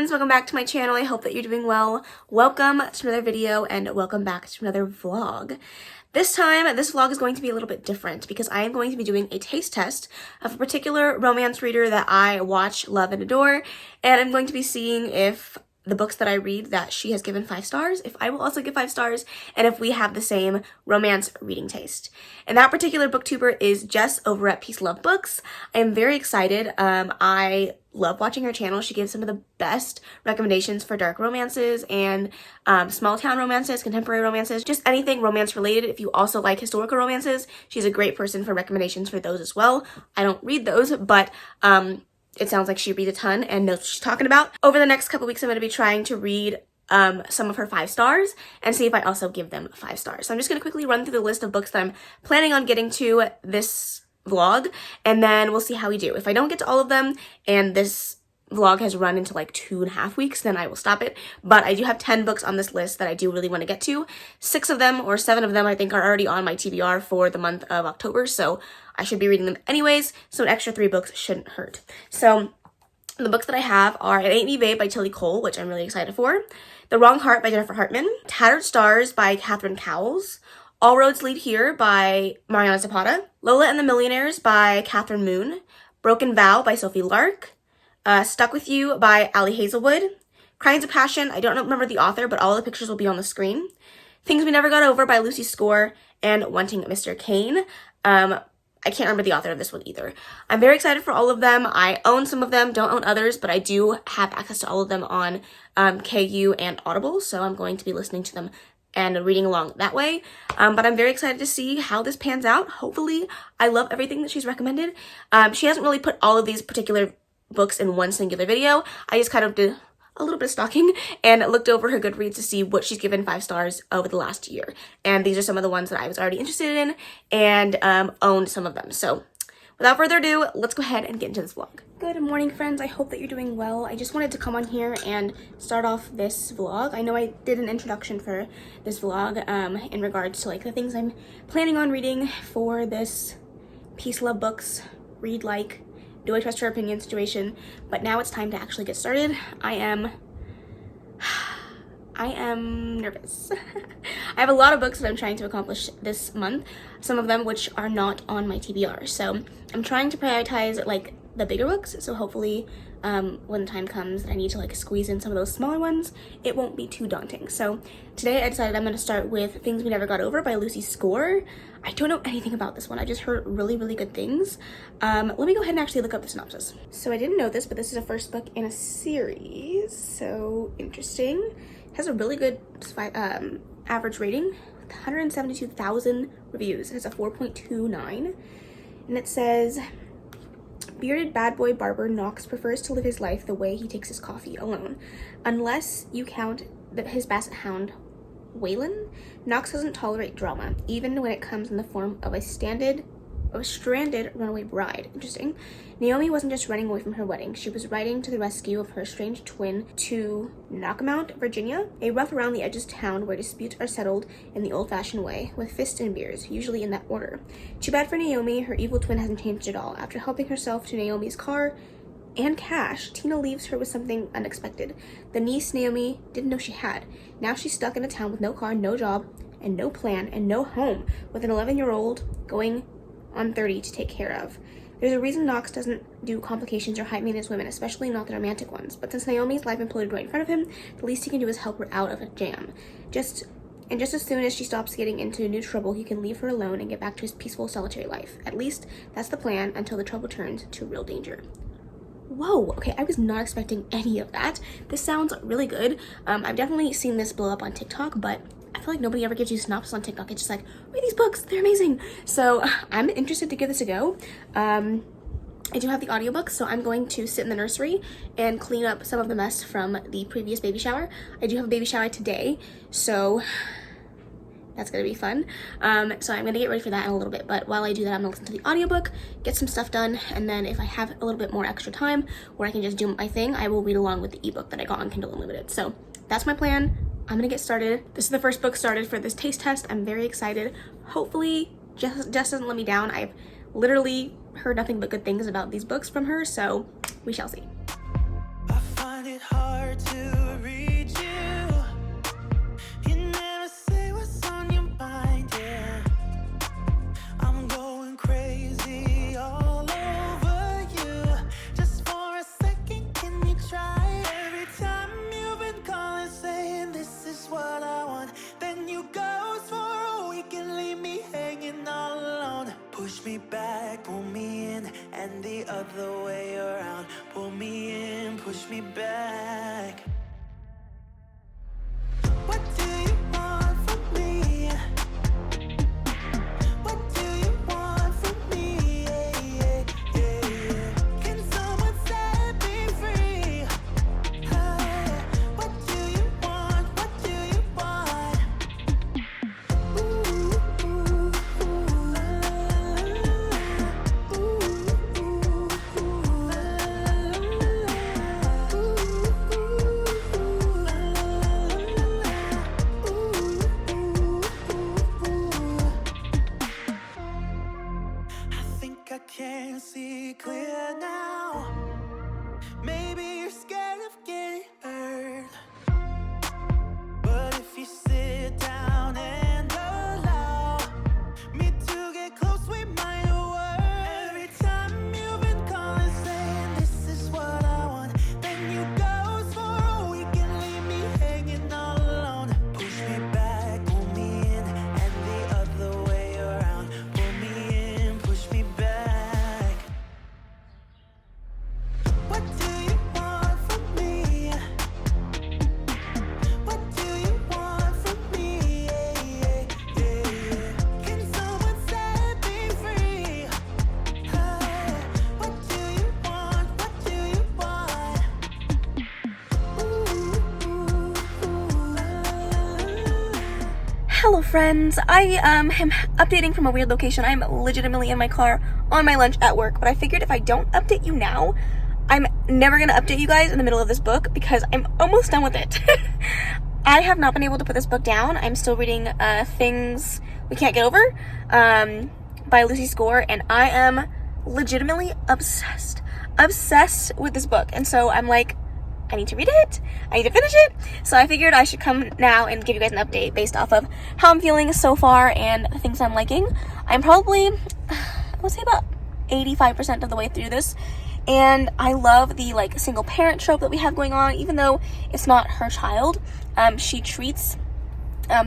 friends, welcome back to my channel. I hope that you're doing well. Welcome to another video and welcome back to another vlog. This time, this vlog is going to be a little bit different because I am going to be doing a taste test of a particular romance reader that I watch, love, and adore, and I'm going to be seeing if the books that I read that she has given 5 stars, if I will also give 5 stars, and if we have the same romance reading taste. And that particular booktuber is Jess over at PeaceLoveBooksxo. I am very excited. I love watching her channel. She gives some of the best recommendations for dark romances and small town romances, contemporary romances, just anything romance related. If you also like historical romances, she's a great person for recommendations for those as well. I don't read those, but it sounds like she reads a ton and knows what she's talking about. Over the next couple weeks, I'm going to be trying to read some of her 5 stars and see if I also give them 5 stars. So I'm just going to quickly run through the list of books that I'm planning on getting to this vlog, and then we'll see how we do. If I don't get to all of them and this vlog has run into like 2.5 weeks, then I will stop it. But I do have 10 books on this list that I do really want to get to. 6 of them or 7 of them I think are already on my TBR for the month of October, so I should be reading them anyways, so an extra 3 books shouldn't hurt. So the books that I have are It Ain't Me Babe by Tilly Cole, which I'm really excited for, The Wrong Heart by Jennifer Hartman, Tattered Stars by Catherine Cowles, All Roads Lead Here by Mariana Zapata, Lola and the Millionaires by Catherine Moon, Broken Vow by Sophie Lark, Stuck With You by Allie Hazelwood, Crimes of Passion, I don't remember the author, but all the pictures will be on the screen, Things We Never Got Over by Lucy Score, and Wanting Mr. Kane. I can't remember the author of this one either. I'm very excited for all of them. I own some of them, don't own others, but I do have access to all of them on KU and Audible, so I'm going to be listening to them and reading along that way. But I'm very excited to see how this pans out. Hopefully, I love everything that she's recommended. She hasn't really put all of these particular books in one singular video. I just kind of did a little bit of stalking and looked over her Goodreads to see what she's given 5 stars over the last year. And these are some of the ones that I was already interested in and owned some of them. So without further ado, let's go ahead and get into this vlog. Good morning, friends. I hope that you're doing well. I just wanted to come on here and start off this vlog. I know I did an introduction for this vlog in regards to like the things I'm planning on reading for this Peace Love Books Read Like Do I Trust Her Opinion situation, but now it's time to actually get started. I am nervous. I have a lot of books that I'm trying to accomplish this month, some of them which are not on my TBR, so I'm trying to prioritize like the bigger books, so hopefully when the time comes that I need to like squeeze in some of those smaller ones, it won't be too daunting. So today I decided I'm going to start with Things We Never Got Over by Lucy Score. I don't know anything about this one. I just heard really, really good things. Let me go ahead and actually look up the synopsis. So I didn't know this, but this is a first book in a series. So interesting. It has a really good average rating, 172,000 reviews. It has a 4.29. And it says, bearded bad boy barber Knox prefers to live his life the way he takes his coffee, alone. Unless you count his basset hound, Waylon, Knox doesn't tolerate drama, even when it comes in the form of a stranded runaway bride. Interesting. Naomi wasn't just running away from her wedding. She was riding to the rescue of her estranged twin to Knockamount, Virginia, a rough around the edges town where disputes are settled in the old-fashioned way, with fists and beers, usually in that order. Too bad for Naomi, her evil twin hasn't changed at all. After helping herself to Naomi's car and cash, Tina leaves her with something unexpected. The niece Naomi didn't know she had. Now she's stuck in a town with no car, no job, and no plan, and no home, with an 11-year-old going on 30 to take care of. There's a reason Knox doesn't do complications or high maintenance women, especially not the romantic ones. But since Naomi's life imploded right in front of him, the least he can do is help her out of a jam. Just as soon as she stops getting into new trouble, he can leave her alone and get back to his peaceful, solitary life. At least that's the plan until the trouble turns to real danger. Whoa, okay, I was not expecting any of that. This sounds really good. I've definitely seen this blow up on TikTok, but I feel like nobody ever gives you synopsis on TikTok. It's just like, read these books, they're amazing. So I'm interested to give this a go. I do have the audiobook, so I'm going to sit in the nursery and clean up some of the mess from the previous baby shower. I do have a baby shower today, so that's gonna be fun. So I'm gonna get ready for that in a little bit, but while I do that, I'm gonna listen to the audiobook, get some stuff done, and then if I have a little bit more extra time where I can just do my thing, I will read along with the ebook that I got on Kindle Unlimited. So that's my plan. I'm gonna get started. This is the first book started for this taste test. I'm very excited. Hopefully Jess doesn't let me down. I've literally heard nothing but good things about these books from her, so we shall see. I find it hard push me back, pull me in, and the other way around. Pull me in, push me back. What do you want from me? What do you want from me? Yeah, yeah, yeah. Can someone set me free? What do you want? What do you want? Ooh, ooh, ooh, la, la, la, la. Ooh, ooh, ooh, la, la, la, la. Ooh, ooh, la, la, I think I can see clear now. Maybe you're scared of getting hurt, but if you sit down and allow me to get close, we might work. Every time you've been calling saying this is what I want, then you go for a week and leave me hanging all alone. Push me back, pull me in, and the other way around. Pull me in, push me back. What do you want from me? What do you want from me? Yeah, yeah, yeah. Can someone set me free? What do you want? What do you want? Ooh, ooh, ooh, la, la, la, la. Hello friends, I am updating from a weird location. I'm legitimately in my car on my lunch at work, but I figured if I don't update you now, I'm never going to update you guys in the middle of this book because I'm almost done with it. I have not been able to put this book down. I'm still reading Things We Can't Get Over by Lucy Score, and I am legitimately obsessed with this book. And so I'm like, I need to read it. I need to finish it. So I figured I should come now and give you guys an update based off of how I'm feeling so far and the things I'm liking. I'm probably, I would say about 85% of the way through this. And I love the like single parent trope that we have going on, even though it's not her child. She treats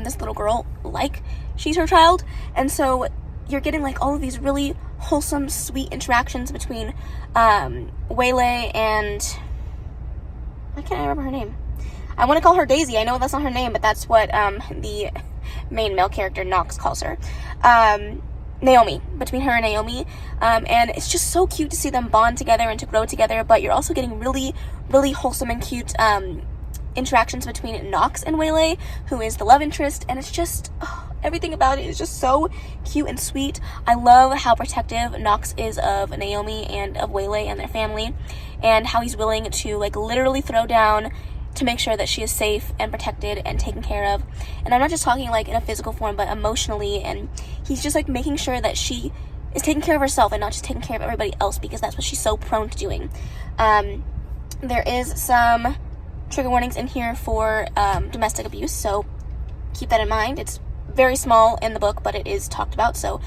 this little girl like she's her child. And so you're getting like all of these really wholesome, sweet interactions between Waylay and... Why can't I remember her name? I want to call her Daisy. I know that's not her name, but that's what the main male character, Knox, calls her. Naomi. Between her and Naomi. And it's just so cute to see them bond together and to grow together, but you're also getting really, really wholesome and cute interactions between Knox and Waylay, who is the love interest, and it's just... everything about it is just so cute and sweet. I love how protective Knox is of Naomi and of Waylay and their family, and how he's willing to like literally throw down to make sure that she is safe and protected and taken care of. And I'm not just talking like in a physical form, but emotionally, and he's just like making sure that she is taking care of herself and not just taking care of everybody else, because that's what she's so prone to doing. There is some trigger warnings in here for domestic abuse, so keep that in mind. It's very small in the book, but it is talked about, so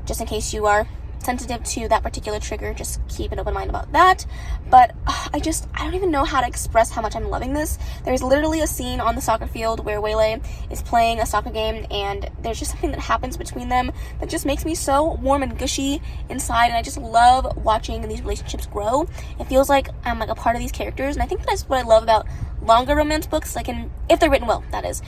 just in case you are sensitive to that particular trigger, just keep an open mind about that. But I don't even know how to express how much I'm loving this. There's literally a scene on the soccer field where Waylay is playing a soccer game, and there's just something that happens between them that just makes me so warm and gushy inside, and I just love watching these relationships grow. It feels like I'm like a part of these characters, and I think that's what I love about longer romance books, like if they're written well, that is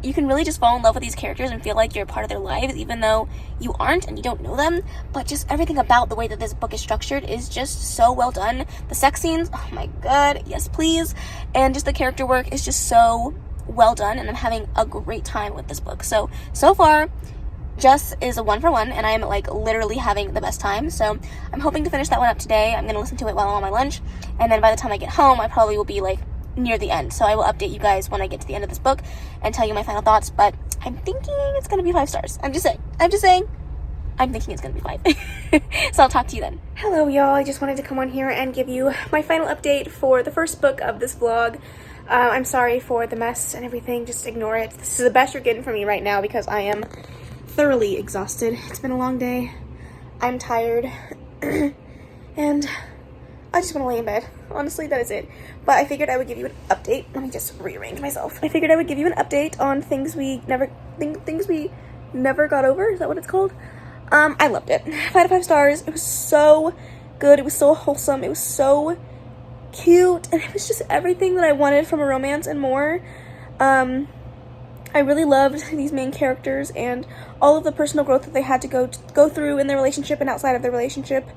you can really just fall in love with these characters and feel like you're a part of their lives, even though you aren't and you don't know them. But just everything about the way that this book is structured is just so well done. The sex scenes, oh my god, yes please. And just the character work is just so well done, and I'm having a great time with this book. So far, Jess is a 1 for 1, and I'm like literally having the best time. So I'm hoping to finish that one up today. I'm gonna listen to it while I'm on my lunch, and then by the time I get home, I probably will be like near the end. So I will update you guys when I get to the end of this book and tell you my final thoughts. But I'm thinking it's gonna be 5 stars. I'm just saying. I'm thinking it's gonna be 5. So I'll talk to you then. Hello y'all, I just wanted to come on here and give you my final update for the first book of this vlog. I'm sorry for the mess and everything, just ignore it. This is the best you're getting from me right now because I am thoroughly exhausted. It's been a long day. I'm tired. And I just want to lay in bed. Honestly, that is it. But I figured I would give you an update. Let me just rearrange myself. I figured I would give you an update on things we never got over. Is that what it's called? I loved it. 5 out of 5 stars. It was so good. It was so wholesome. It was so cute, and it was just everything that I wanted from a romance and more. I really loved these main characters and all of the personal growth that they had to go through in their relationship and outside of their relationship.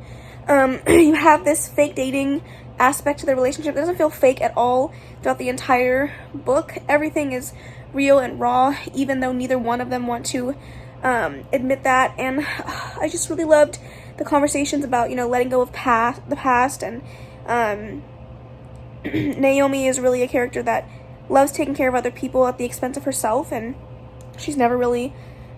You have this fake dating aspect to their relationship. It doesn't feel fake at all throughout the entire book. Everything is real and raw, even though neither one of them want to admit that. And I just really loved the conversations about, you know, letting go of the past. And Naomi is really a character that loves taking care of other people at the expense of herself, and she's never really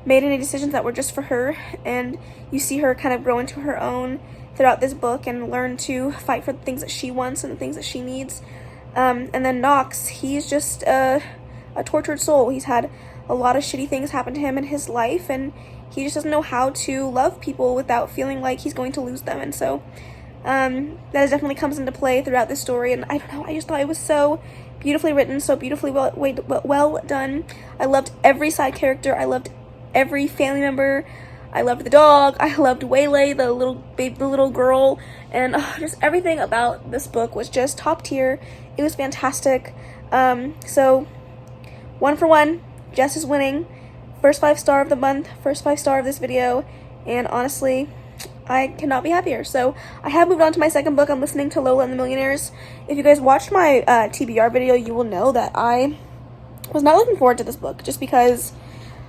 made any decisions that were just for her. And you see her kind of grow into her own throughout this book and learn to fight for the things that she wants and the things that she needs. And then Knox, he's just a tortured soul. He's had a lot of shitty things happen to him in his life, and he just doesn't know how to love people without feeling like he's going to lose them. And so that definitely comes into play throughout this story. And I don't know, I just thought it was so beautifully written, so beautifully well done. I loved every side character. I loved every family member. I loved the dog. I loved Waylay, the little girl, and just everything about this book was just top tier. It was fantastic. So 1 for 1, Jess is winning. First 5-star of the month, first 5-star of this video, and honestly, I cannot be happier. So I have moved on to my second book. I'm listening to Lola and the Millionaires. If you guys watched my TBR video, you will know that I was not looking forward to this book just because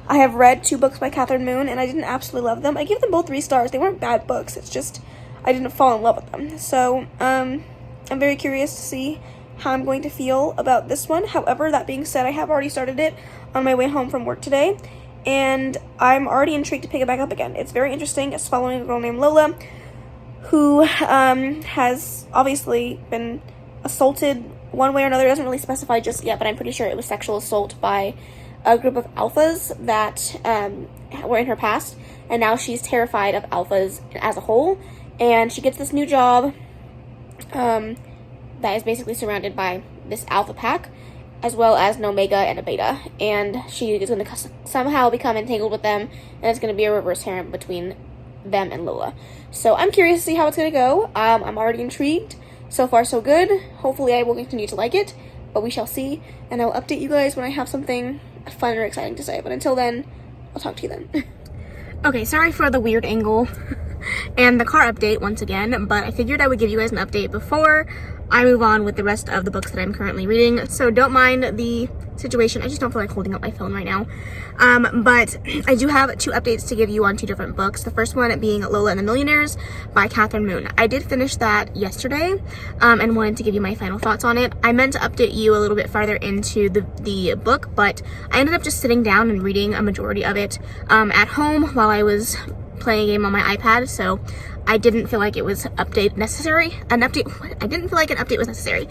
I have read 2 books by Catherine Moon and I didn't absolutely love them. I gave them both 3 stars. They weren't bad books. It's just I didn't fall in love with them. So I'm very curious to see how I'm going to feel about this one. However, that being said, I have already started it on my way home from work today, and I'm already intrigued to pick it back up again. It's very interesting. It's following a girl named Lola who has obviously been assaulted one way or another. It doesn't really specify just yet, but I'm pretty sure it was sexual assault by a group of alphas that were in her past, and now she's terrified of alphas as a whole, and she gets this new job that is basically surrounded by this alpha pack, as well as an omega and a beta, and she is going to somehow become entangled with them, and it's going to be a reverse harem between them and Lola. So I'm curious to see how it's going to go. I'm already intrigued. So far so good. Hopefully I will continue to like it, but we shall see, and I'll update you guys when I have something fun or exciting to say. But until then, I'll talk to you then. Okay, sorry for the weird angle and the car update once again, but I figured I would give you guys an update before I move on with the rest of the books that I'm currently reading. So don't mind the situation. I just don't feel like holding up my phone right now. But I do have 2 updates to give you on 2 different books. The first one being Lola and the Millionaires by Catherine Moon. I did finish that yesterday and wanted to give you my final thoughts on it. I meant to update you a little bit farther into the book, but I ended up just sitting down and reading a majority of it at home while I was playing a game on my iPad, so I didn't feel like it was I didn't feel like an update was necessary.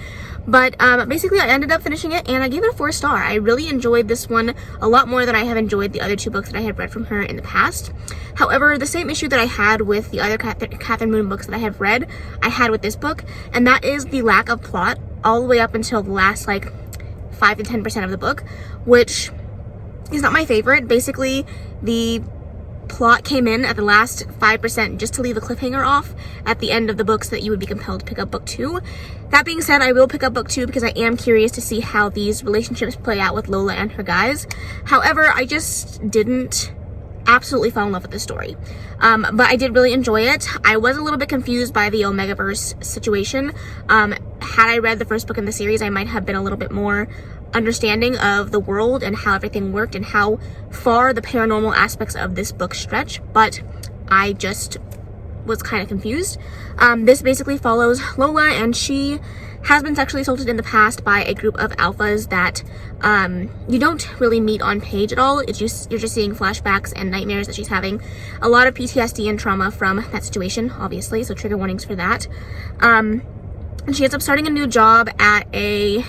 But basically I ended up finishing it and I gave it a 4-star. I really enjoyed this one a lot more than I have enjoyed the other 2 books that I had read from her in the past. However, the same issue that I had with the other Catherine Moon books that I have read, I had with this book, and that is the lack of plot all the way up until the last like 5 to 10% of the book, which is not my favorite. Basically, the plot came in at the last 5% just to leave a cliffhanger off at the end of the book so that you would be compelled to pick up book 2. That being said, I will pick up book 2 because I am curious to see how these relationships play out with Lola and her guys. However, I just didn't absolutely fall in love with the story. But I did really enjoy it. I was a little bit confused by the Omegaverse situation. Had I read the first book in the series, I might have been a little bit more understanding of the world and how everything worked and how far the paranormal aspects of this book stretch, but I just was kind of confused. This basically follows Lola, and she has been sexually assaulted in the past by a group of alphas that you don't really meet on page at all. You're just seeing flashbacks and nightmares that she's having. A lot of PTSD and trauma from that situation, obviously, so trigger warnings for that. And she ends up starting a new job at a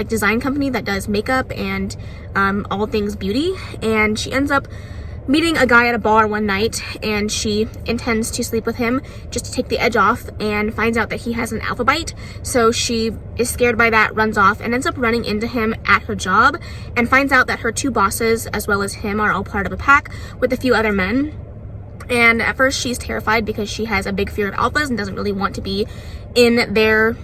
design company that does makeup and all things beauty, and she ends up meeting a guy at a bar one night, and she intends to sleep with him just to take the edge off, and finds out that he has an alpha bite. So she is scared by that, runs off, and ends up running into him at her job, and finds out that her 2 bosses as well as him are all part of a pack with a few other men. And at first she's terrified because she has a big fear of alphas and doesn't really want to be in their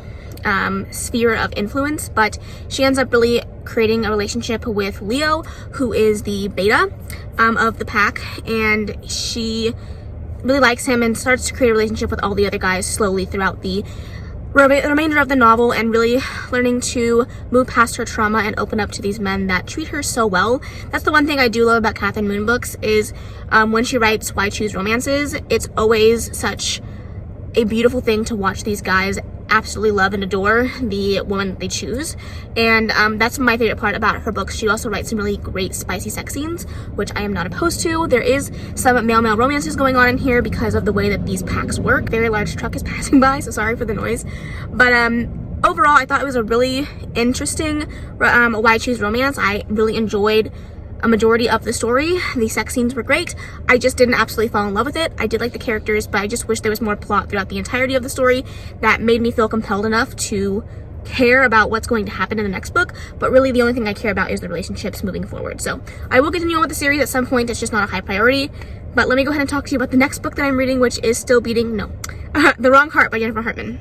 sphere of influence, but she ends up really creating a relationship with Leo, who is the beta of the pack, and she really likes him and starts to create a relationship with all the other guys slowly throughout the remainder of the novel, and really learning to move past her trauma and open up to these men that treat her so well. That's the one thing I do love about Catherine Moon books is when she writes Why Choose Romances, it's always such a beautiful thing to watch these guys absolutely love and adore the woman they choose, and that's my favorite part about her books. She also writes some really great spicy sex scenes, which I am not opposed to. There is some male-male romances going on in here because of the way that these packs work. Very large truck is passing by, so sorry for the noise, but overall I thought it was a really interesting Why Choose Romance. I really enjoyed a majority of the story. The sex scenes were great. I just didn't absolutely fall in love with it. I did like the characters, but I just wish there was more plot throughout the entirety of the story that made me feel compelled enough to care about what's going to happen in the next book. But really the only thing I care about is the relationships moving forward. So I will continue on with the series at some point. It's just not a high priority. But let me go ahead and talk to you about the next book that I'm reading, which is The Wrong Heart by Jennifer Hartman.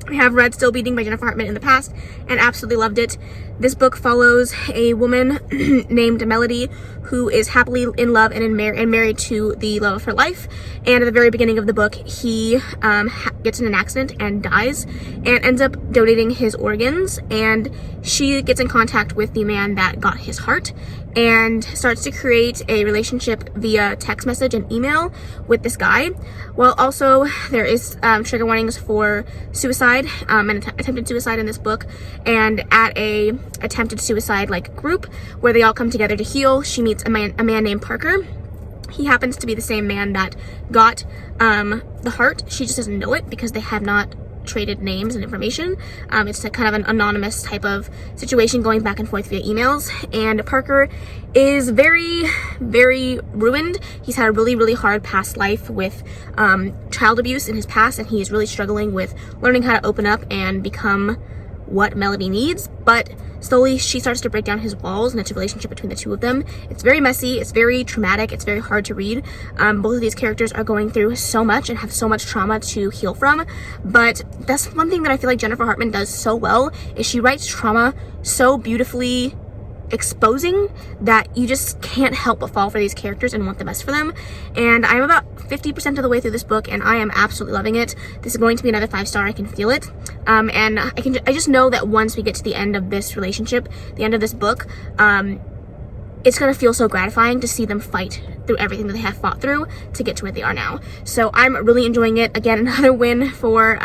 I have read Still Beating by Jennifer Hartman in the past and absolutely loved it. This book follows a woman named Melody who is happily in love and married to the love of her life. And at the very beginning of the book, he gets in an accident and dies and ends up donating his organs. And she gets in contact with the man that got his heart and starts to create a relationship via text message and email with this guy. Well, also there is trigger warnings for suicide and attempted suicide in this book. And at a attempted suicide like group where they all come together to heal, she meets a man named Parker. He happens to be the same man that got the heart. She just doesn't know it because they have not traded names and information. It's a kind of an anonymous type of situation going back and forth via emails, and Parker is very, very ruined. He's had a really, really hard past life with child abuse in his past, and he is really struggling with learning how to open up and become what Melody needs. But slowly she starts to break down his walls, and it's a relationship between the two of them. It's very messy, it's very traumatic, it's very hard to read. Both of these characters are going through so much and have so much trauma to heal from, but that's one thing that I feel like Jennifer Hartman does so well, is she writes trauma so beautifully exposing that you just can't help but fall for these characters and want the best for them. And I'm about 50% of the way through this book and I am absolutely loving it. This is going to be another 5-star. I can feel it. And I just know that once we get to the end of this relationship, the end of this book, it's going to feel so gratifying to see them fight through everything that they have fought through to get to where they are now. So I'm really enjoying it. Again, another win for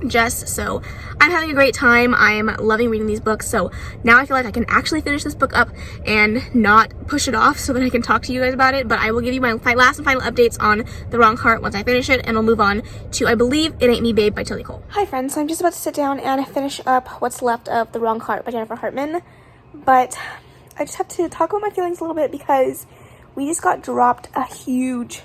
Jess. So I'm having a great time. I'm loving reading these books. So now I feel like I can actually finish this book up and not push it off so that I can talk to you guys about it. But I will give you my last and final updates on The Wrong Heart once I finish it, and we'll move on to, I believe, It Ain't Me Babe by Tilly Cole. Hi friends, so I'm just about to sit down and finish up what's left of The Wrong Heart by Jennifer Hartman. But I just have to talk about my feelings a little bit because we just got dropped a huge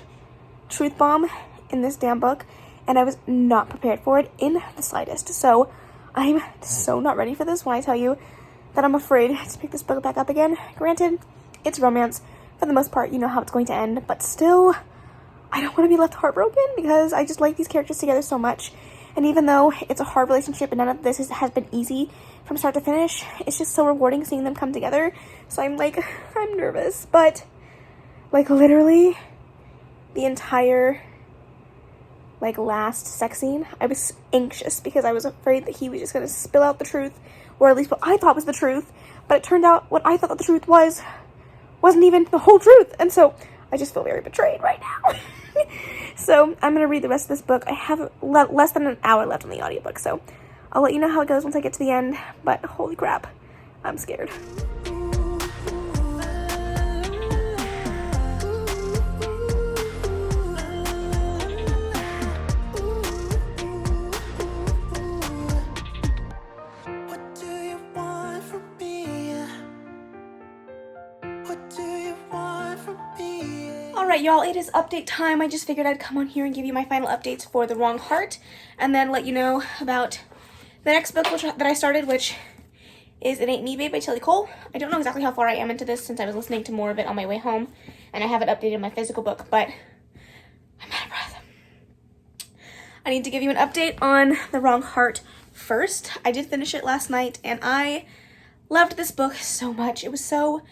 truth bomb in this damn book, and I was not prepared for it in the slightest. So I'm so not ready for this when I tell you that I'm afraid to pick this book back up again. Granted, it's romance. For the most part, you know how it's going to end, but still, I don't want to be left heartbroken because I just like these characters together so much. And even though it's a hard relationship and none of this has been easy from start to finish, it's just so rewarding seeing them come together. So I'm nervous, but like literally the entire last sex scene, I was anxious because I was afraid that he was just going to spill out the truth, or at least what I thought was the truth, but it turned out what I thought the truth wasn't even the whole truth, and so I just feel very betrayed right now. So I'm going to read the rest of this book. I have less than an hour left on the audiobook, so I'll let you know how it goes once I get to the end, but holy crap, I'm scared. Alright y'all, it is update time. I just figured I'd come on here and give you my final updates for The Wrong Heart, and then let you know about the next book that I started, which is It Ain't Me Babe by Tilly Cole. I don't know exactly how far I am into this since I was listening to more of it on my way home, and I haven't updated my physical book, but I need to give you an update on The Wrong Heart first. I did finish it last night, and I loved this book so much. It was so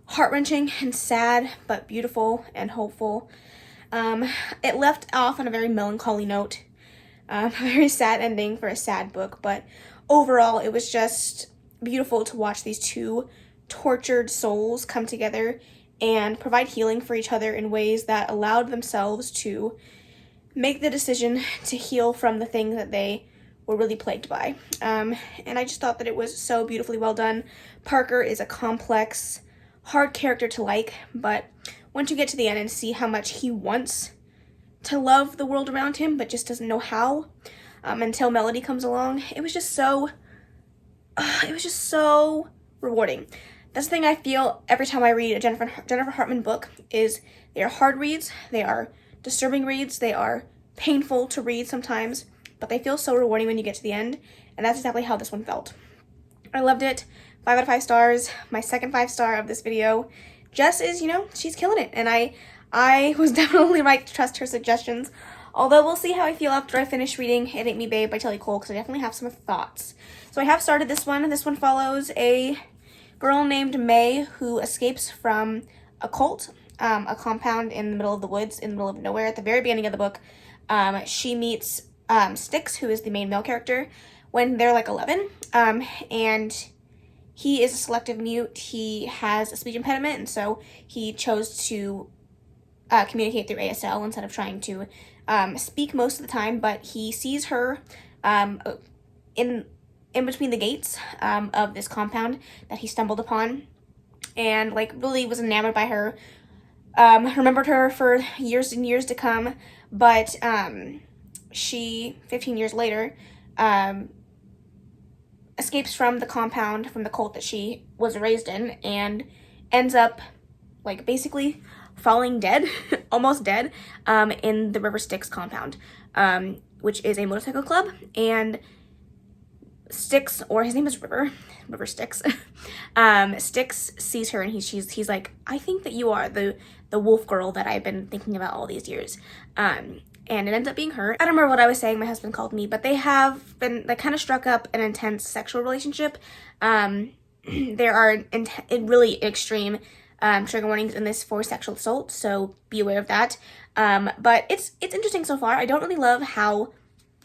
heart-wrenching and sad, but beautiful and hopeful. It left off on a very melancholy note, a very sad ending for a sad book, but overall it was just beautiful to watch these two tortured souls come together and provide healing for each other in ways that allowed themselves to make the decision to heal from the thing that they were really plagued by. And I just thought that it was so beautifully well done. Parker is a complex, hard character to like, but once you get to the end and see how much he wants to love the world around him, but just doesn't know how, until Melody comes along, it was just so rewarding. That's the thing I feel every time I read a Jennifer Hartman book, is they are hard reads, they are disturbing reads, they are painful to read sometimes, but they feel so rewarding when you get to the end, and that's exactly how this one felt. I loved it. 5 out of 5 stars. My second 5-star of this video. Jess is, she's killing it, and I was definitely right to trust her suggestions, although we'll see how I feel after I finish reading It Ain't Me Babe by Telly Cole, because I definitely have some thoughts. So I have started this one. This one follows a girl named May who escapes from a cult, a compound in the middle of the woods, in the middle of nowhere. At the very beginning of the book, she meets Styx, who is the main male character, when they're like 11, and he is a selective mute. He has a speech impediment, and so he chose to communicate through ASL instead of trying to speak most of the time, but he sees her in between the gates of this compound that he stumbled upon, and really was enamored by her, remembered her for years and years to come, but she, 15 years later, escapes from the compound, from the cult that she was raised in, and ends up basically falling dead, almost dead, in the River Styx compound, which is a motorcycle club. And Styx, or his name is River Styx, Styx sees her, and he's like, I think that you are the wolf girl that I've been thinking about all these years. And it ends up being her. I don't remember what I was saying, my husband called me, but they kind of struck up an intense sexual relationship. There are really extreme trigger warnings in this for sexual assault, so be aware of that. But it's interesting so far. I don't really love how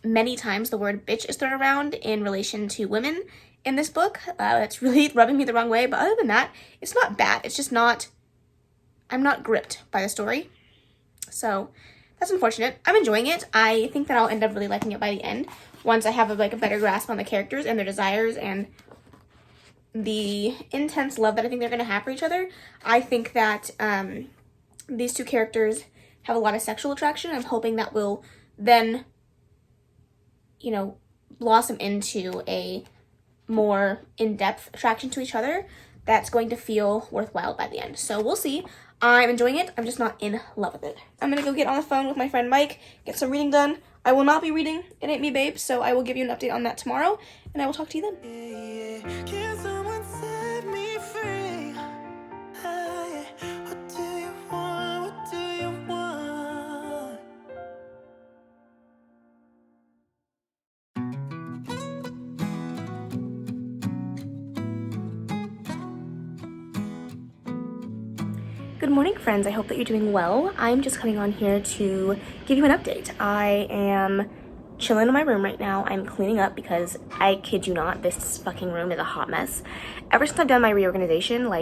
many times the word bitch is thrown around in relation to women in this book. It's really rubbing me the wrong way, but other than that, it's not bad. It's just I'm not gripped by the story. So that's unfortunate. I'm enjoying it. I think that I'll end up really liking it by the end, once I have a better grasp on the characters and their desires and the intense love that I think they're going to have for each other. I think that these two characters have a lot of sexual attraction. I'm hoping that will then, blossom into a more in-depth attraction to each other that's going to feel worthwhile by the end. So we'll see. I'm enjoying it. I'm just not in love with it. I'm going to go get on the phone with my friend Mike, get some reading done. I will not be reading It Ain't Me Babe, so I will give you an update on that tomorrow, and I will talk to you then. Can someone set me free? What do you want? What do you want? Good morning, friends. I hope that you're doing well. I'm just coming on here to give you an update. I am chilling in my room right now. I'm cleaning up because I kid you not, this fucking room is a hot mess. Ever since I've done my reorganization,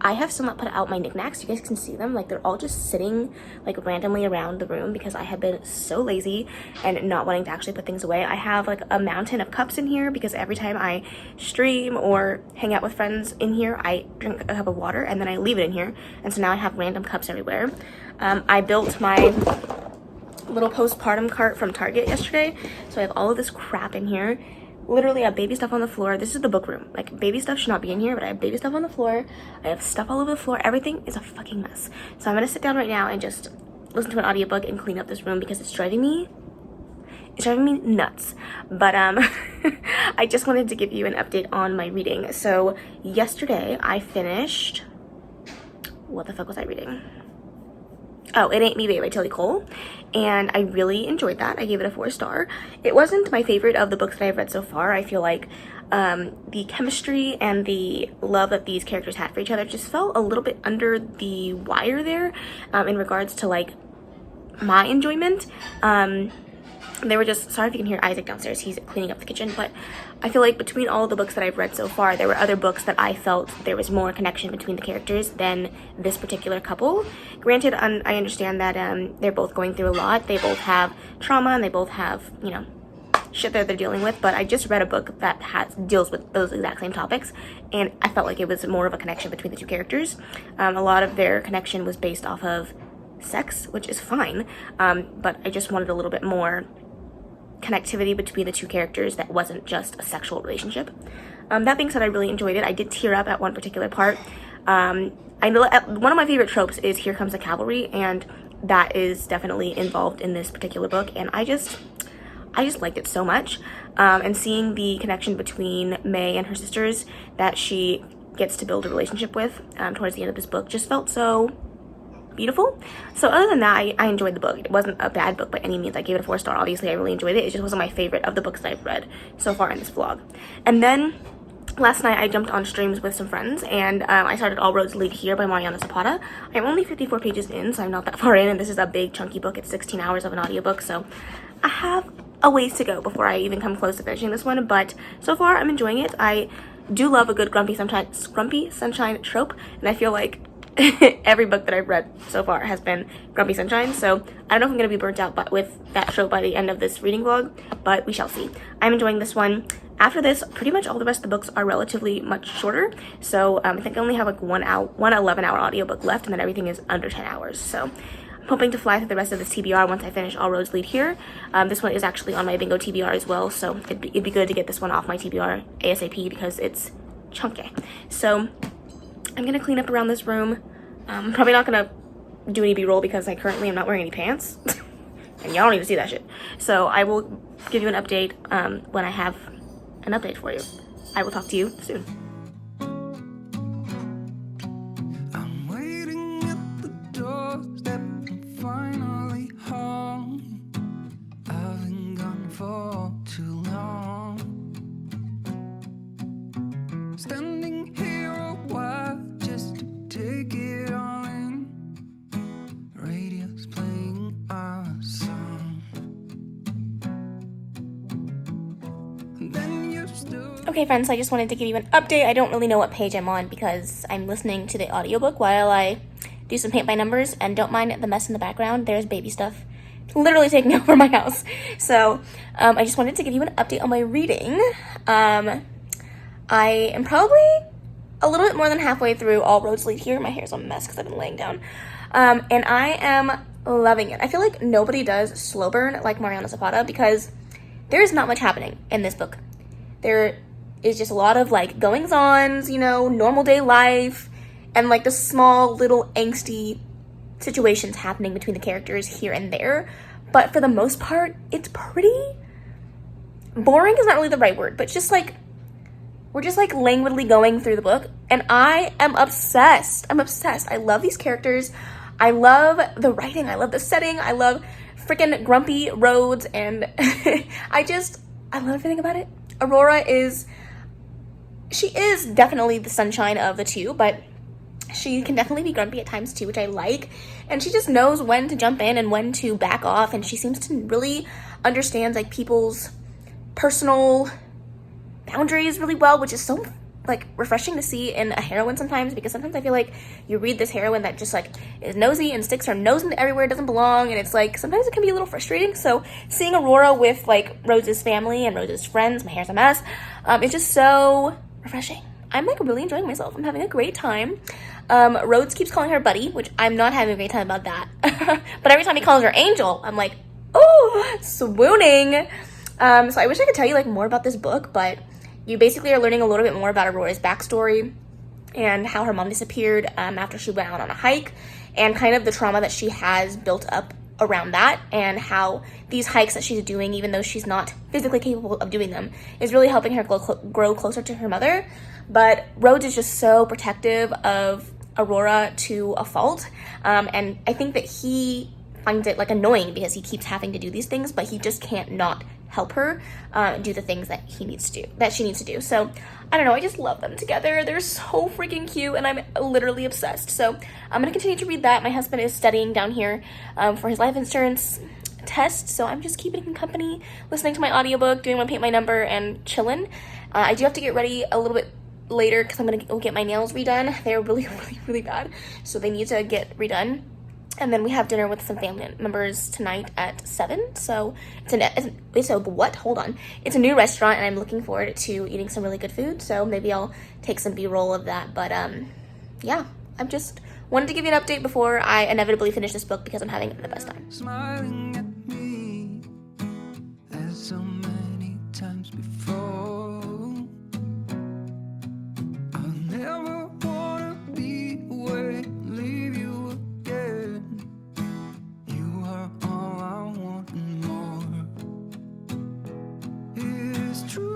I have still not put out my knickknacks. You guys can see them. They're all just sitting randomly around the room because I have been so lazy and not wanting to actually put things away. I have a mountain of cups in here because every time I stream or hang out with friends in here, I drink a cup of water and then I leave it in here. And so now I have random cups everywhere. I built my little postpartum cart from Target yesterday. So I have all of this crap in here. Literally, I have baby stuff on the floor. This is the book room. Baby stuff should not be in here, but I have baby stuff on the floor. I have stuff all over the floor. Everything is a fucking mess. So I'm gonna sit down right now and just listen to an audiobook and clean up this room because it's driving me nuts. But I just wanted to give you an update on my reading. So yesterday I finished, what the fuck was I reading? Oh, It Ain't Me Babe by Tilly Cole, and I really enjoyed that. I gave it a 4-star. It wasn't my favorite of the books that I've read so far. I feel like the chemistry and the love that these characters had for each other just felt a little bit under the wire there in regards to like my enjoyment. They were just, sorry if you can hear Isaac downstairs, he's cleaning up the kitchen, but I feel like between all the books that I've read so far, there were other books that I felt there was more connection between the characters than this particular couple. Granted, I understand that they're both going through a lot, they both have trauma, and they both have, you know, shit that they're dealing with, but I just read a book that deals with those exact same topics, and I felt like it was more of a connection between the two characters. A lot of their connection was based off of sex, which is fine, but I just wanted a little bit more connectivity between the two characters that wasn't just a sexual relationship. That being said, I really enjoyed it. I did tear up at one particular part. I know one of my favorite tropes is Here Comes the Cavalry, and that is definitely involved in this particular book, and I just liked it so much. And seeing the connection between May and her sisters that she gets to build a relationship with towards the end of this book just felt so beautiful. So other than that, I enjoyed the book. It wasn't a bad book by any means. I gave it a 4-star. Obviously, I really enjoyed it. It just wasn't my favorite of the books that I've read so far in this vlog. And then last night, I jumped on streams with some friends, and I started All Roads Lead Here by Mariana Zapata. I'm only 54 pages in, so I'm not that far in, and this is a big chunky book. It's 16 hours of an audiobook, so I have a ways to go before I even come close to finishing this one, but so far I'm enjoying it. I do love a good grumpy sunshine trope, and I feel like every book that I've read so far has been Grumpy Sunshine, so I don't know if I'm going to be burnt out with that trope by the end of this reading vlog, but we shall see. I'm enjoying this one. After this, pretty much all the rest of the books are relatively much shorter, so I think I only have like one 11-hour audiobook left, and then everything is under 10 hours, so I'm hoping to fly through the rest of this TBR once I finish All Roads Lead Here. This one is actually on my bingo TBR as well, so it'd be good to get this one off my TBR ASAP because it's chunky. So I'm gonna clean up around this room. I'm probably not gonna do any B-roll because I currently am not wearing any pants. And y'all don't need to see that shit. So I will give you an update when I have an update for you. I will talk to you soon. I'm waiting at the doorstep, I'm finally home. I've been gone for too long. Standing here a while just to take it all in. Radio's playing our song. And then you stood. Okay friends, I just wanted to give you an update. I don't really know what page I'm on because I'm listening to the audiobook while I do some paint by numbers, and don't mind the mess in the background. There's baby stuff literally taking over my house. So I just wanted to give you an update on my reading. I am probably a little bit more than halfway through All Roads Lead Here. My hair's a mess because I've been laying down. And I am loving it. I feel like nobody does slow burn like Mariana Zapata because there is not much happening in this book. There is just a lot of like goings-ons, you know, normal day life, and like the small little angsty situations happening between the characters here and there. But for the most part, it's pretty boring is not really the right word, but just like we're just like languidly going through the book, and I am obsessed. I'm obsessed. I love these characters. I love the writing. I love the setting. I love freaking grumpy roads, and I love everything about it. Aurora she is definitely the sunshine of the two, but she can definitely be grumpy at times too, which I like, and she just knows when to jump in and when to back off, and she seems to really understand like people's personal boundaries really well, which is so like refreshing to see in a heroine sometimes, because sometimes I feel like you read this heroine that just like is nosy and sticks her nose into everywhere it doesn't belong, and it's like sometimes it can be a little frustrating. So seeing Aurora with like Rose's family and Rose's friends, my hair's a mess, it's just so refreshing. I'm like really enjoying myself. I'm having a great time. Rhodes keeps calling her Buddy, which I'm not having a great time about that. But every time he calls her Angel, I'm like, oh, swooning. So I wish I could tell you like more about this book, but you basically are learning a little bit more about Aurora's backstory and how her mom disappeared after she went out on a hike, and kind of the trauma that she has built up around that, and how these hikes that she's doing, even though she's not physically capable of doing them, is really helping her grow closer to her mother. But Rhodes is just so protective of Aurora to a fault, and I think that he finds it like annoying because he keeps having to do these things, but he just can't not help her do the things that she needs to do. So I don't know, I just love them together. They're so freaking cute, and I'm literally obsessed. So I'm gonna continue to read that. My husband is studying down here for his life insurance test, so I'm just keeping him company, listening to my audiobook, doing my paint my number, and chilling. I do have to get ready a little bit later because I'm gonna go get my nails redone. They're really bad, so they need to get redone. And then we have dinner with some family members tonight at 7. So it's a new restaurant, and I'm looking forward to eating some really good food. So maybe I'll take some B-roll of that. But yeah, I'm just wanted to give you an update before I inevitably finish this book because I'm having the best time. Smiling at me as so many times before. I'll never wanna be away, leave you again. You are all I want and more. It's true.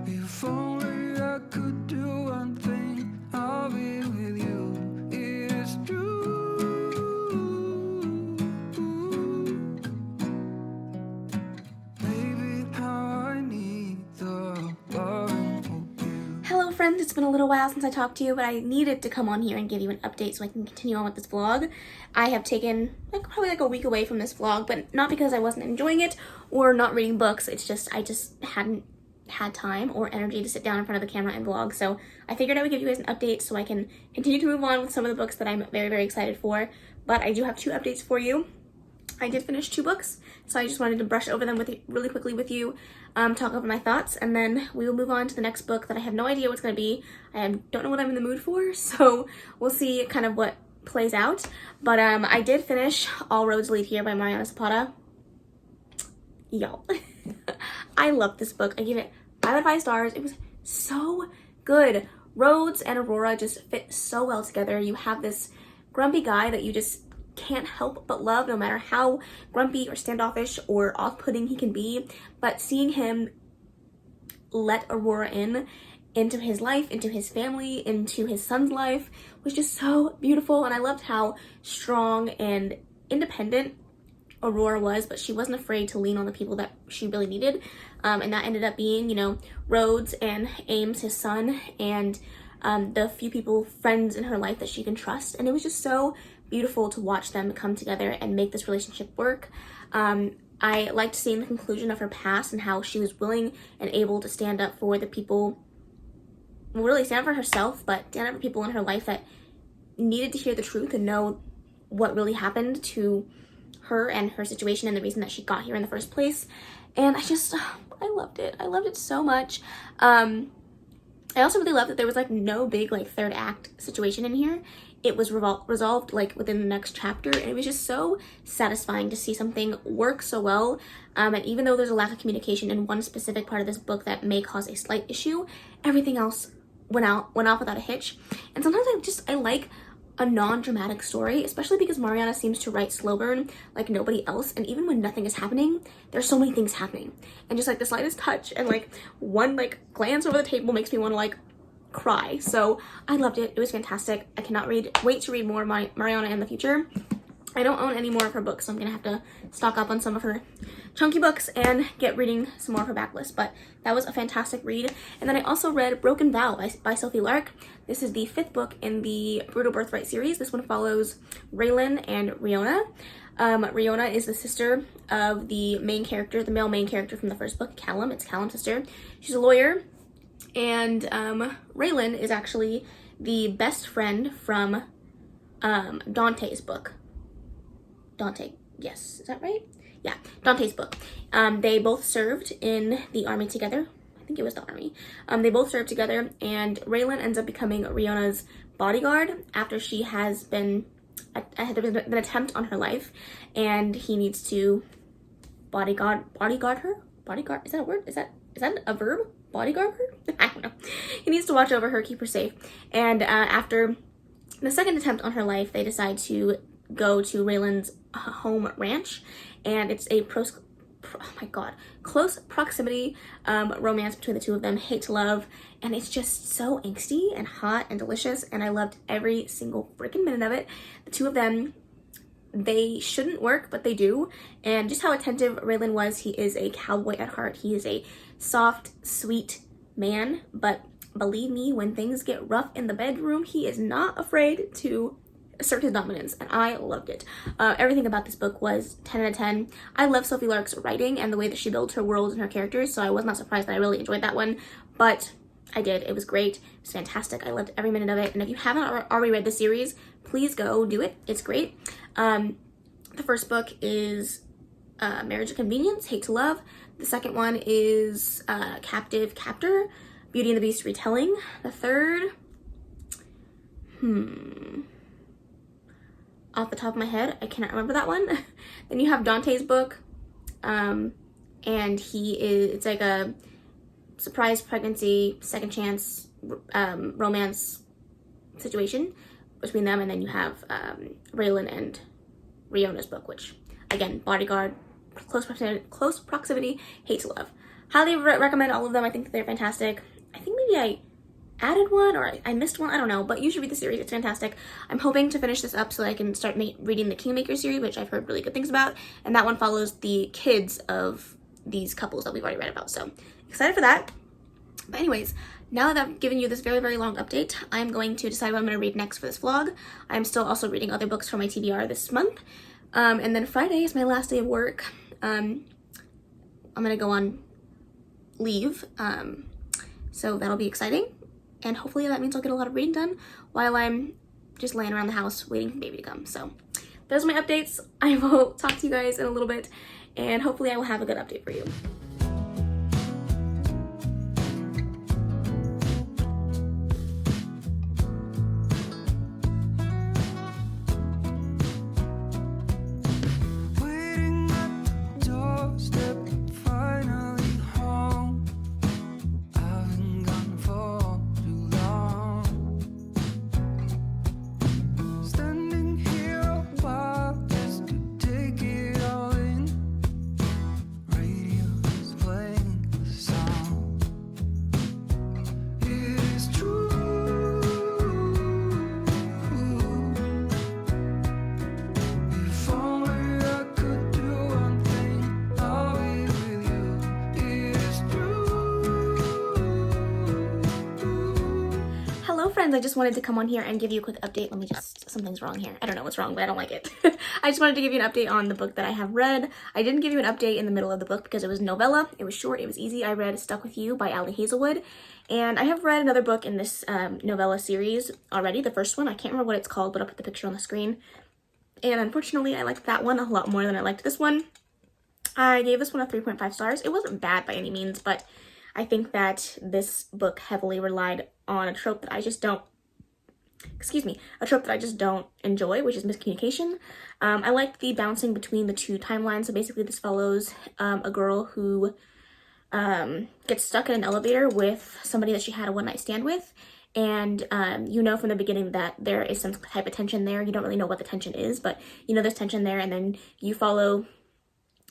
If only I could do one thing, I'll be with you. It's true. Baby, how I need the loving of you. Hello friends, it's been a little while since I talked to you, but I needed to come on here and give you an update so I can continue on with this vlog. I have taken probably a week away from this vlog, but not because I wasn't enjoying it or not reading books. It's just I just hadn't had time or energy to sit down in front of the camera and vlog. So I figured I would give you guys an update so I can continue to move on with some of the books that I'm very excited for. But I do have 2 updates for you. I did finish 2 books, so I just wanted to brush over them really quickly with you, talk over my thoughts, and then we will move on to the next book that I have no idea what's going to be. I don't know what I'm in the mood for, so we'll see kind of what plays out. But I did finish All Roads Lead Here by Mariana Zapata. Y'all, I love this book. I gave it 5 out of 5 stars. It was so good. Rhodes and Aurora just fit so well together. You have this grumpy guy that you just can't help but love, no matter how grumpy or standoffish or off-putting he can be. But seeing him let Aurora into his life, into his family, into his son's life was just so beautiful. And I loved how strong and independent Aurora was, but she wasn't afraid to lean on the people that she really needed. And that ended up being, you know, Rhodes and Ames, his son, and the few people, friends in her life that she can trust. And it was just so beautiful to watch them come together and make this relationship work. I liked seeing the conclusion of her past and how she was willing and able to stand up for the people, well, really stand up for herself, but stand up for people in her life that needed to hear the truth and know what really happened to her and her situation and the reason that she got here in the first place. And I loved it. I loved it so much. I also really loved that there was like no big like third act situation in here. It was resolved like within the next chapter, and it was just so satisfying to see something work so well. And even though there's a lack of communication in one specific part of this book that may cause a slight issue, everything else went off without a hitch. And sometimes I like a non-dramatic story, especially because Mariana seems to write slow burn like nobody else, and even when nothing is happening, there's so many things happening, and just like the slightest touch and like one like glance over the table makes me want to like cry. So I loved it. It was fantastic. I cannot wait to read more Mariana in the future. I don't own any more of her books, so I'm gonna have to stock up on some of her chunky books and get reading some more of her backlist. But that was a fantastic read. And then I also read Broken Vow by Sophie Lark. This is the 5th book in the Brutal Birthright series. This one follows Raylan and Riona. Riona is the sister of the main character, the male main character from the first book, Callum. It's Callum's sister. She's a lawyer. And Raylan is actually the best friend from Dante's book. Dante, yes, is that right? Yeah, Dante's book. They both served in the army together. I think it was the army. They both served together, and Raylan ends up becoming Riona's bodyguard after she has been, there's been an attempt on her life, and he needs to bodyguard her? Bodyguard, is that a word? Is that a verb? Bodyguard her? I don't know. He needs to watch over her, keep her safe. And after the second attempt on her life, they decide to go to Raylan's home ranch, and it's a oh my god, close proximity romance between the two of them, hate to love, and it's just so angsty and hot and delicious, and I loved every single freaking minute of it. The two of them, they shouldn't work, but they do, and just how attentive Raylan was. He is a cowboy at heart. He is a soft, sweet man, but believe me, when things get rough in the bedroom, he is not afraid to assert his dominance, and I loved it. Everything about this book was 10 out of 10. I love Sophie Lark's writing and the way that she builds her world and her characters, so I was not surprised that I really enjoyed that one, but I did. It was great. It was fantastic. I loved every minute of it, and if you haven't already read the series, please go do it. It's great. The first book is Marriage of Convenience, Hate to Love. The second one is Captive Captor, Beauty and the Beast retelling. The third, off the top of my head, I cannot remember that one. Then you have Dante's book, and it's like a surprise pregnancy, second chance romance situation between them. And then you have Raylan and Riona's book, which again, Bodyguard, close proximity, hate to love. Highly recommend all of them. I think they're fantastic. I think maybe I added one or I missed one, I don't know, but you should read the series. It's fantastic. I'm hoping to finish this up so that I can start reading the Kingmaker series, which I've heard really good things about, and that one follows the kids of these couples that we've already read about, so excited for that. But anyways, now that I've given you this very, very long update, I'm going to decide what I'm going to read next for this vlog. I'm still also reading other books for my TBR this month, and then Friday is my last day of work. I'm going to go on leave, so that'll be exciting. And hopefully that means I'll get a lot of reading done while I'm just laying around the house waiting for baby to come. So those are my updates. I will talk to you guys in a little bit, and hopefully I will have a good update for you. Friends, I just wanted to come on here and give you a quick update. Something's wrong here. I don't know what's wrong, but I don't like it. I just wanted to give you an update on the book that I have read. I didn't give you an update in the middle of the book because it was novella. It was short, it was easy. I read Stuck With You by Ali Hazelwood, and I have read another book in this novella series already, the first one. I can't remember what it's called, but I'll put the picture on the screen. And unfortunately, I liked that one a lot more than I liked this one. I gave this one a 3.5 stars. It wasn't bad by any means, but I think that this book heavily relied on a trope that I just don't, enjoy, which is miscommunication. I liked the bouncing between the two timelines. So basically this follows a girl who gets stuck in an elevator with somebody that she had a one-night stand with. And you know from the beginning that there is some type of tension there. You don't really know what the tension is, but you know there's tension there, and then you follow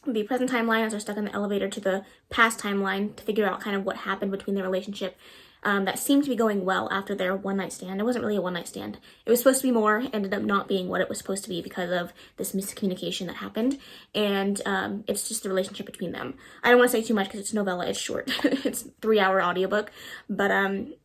the present timeline as they're stuck in the elevator to the past timeline to figure out kind of what happened between their relationship that seemed to be going well after their one-night stand. It wasn't really a one-night stand. It was supposed to be more, ended up not being what it was supposed to be because of this miscommunication that happened, and it's just the relationship between them. I don't want to say too much because it's novella, it's short. It's a 3-hour audiobook, but I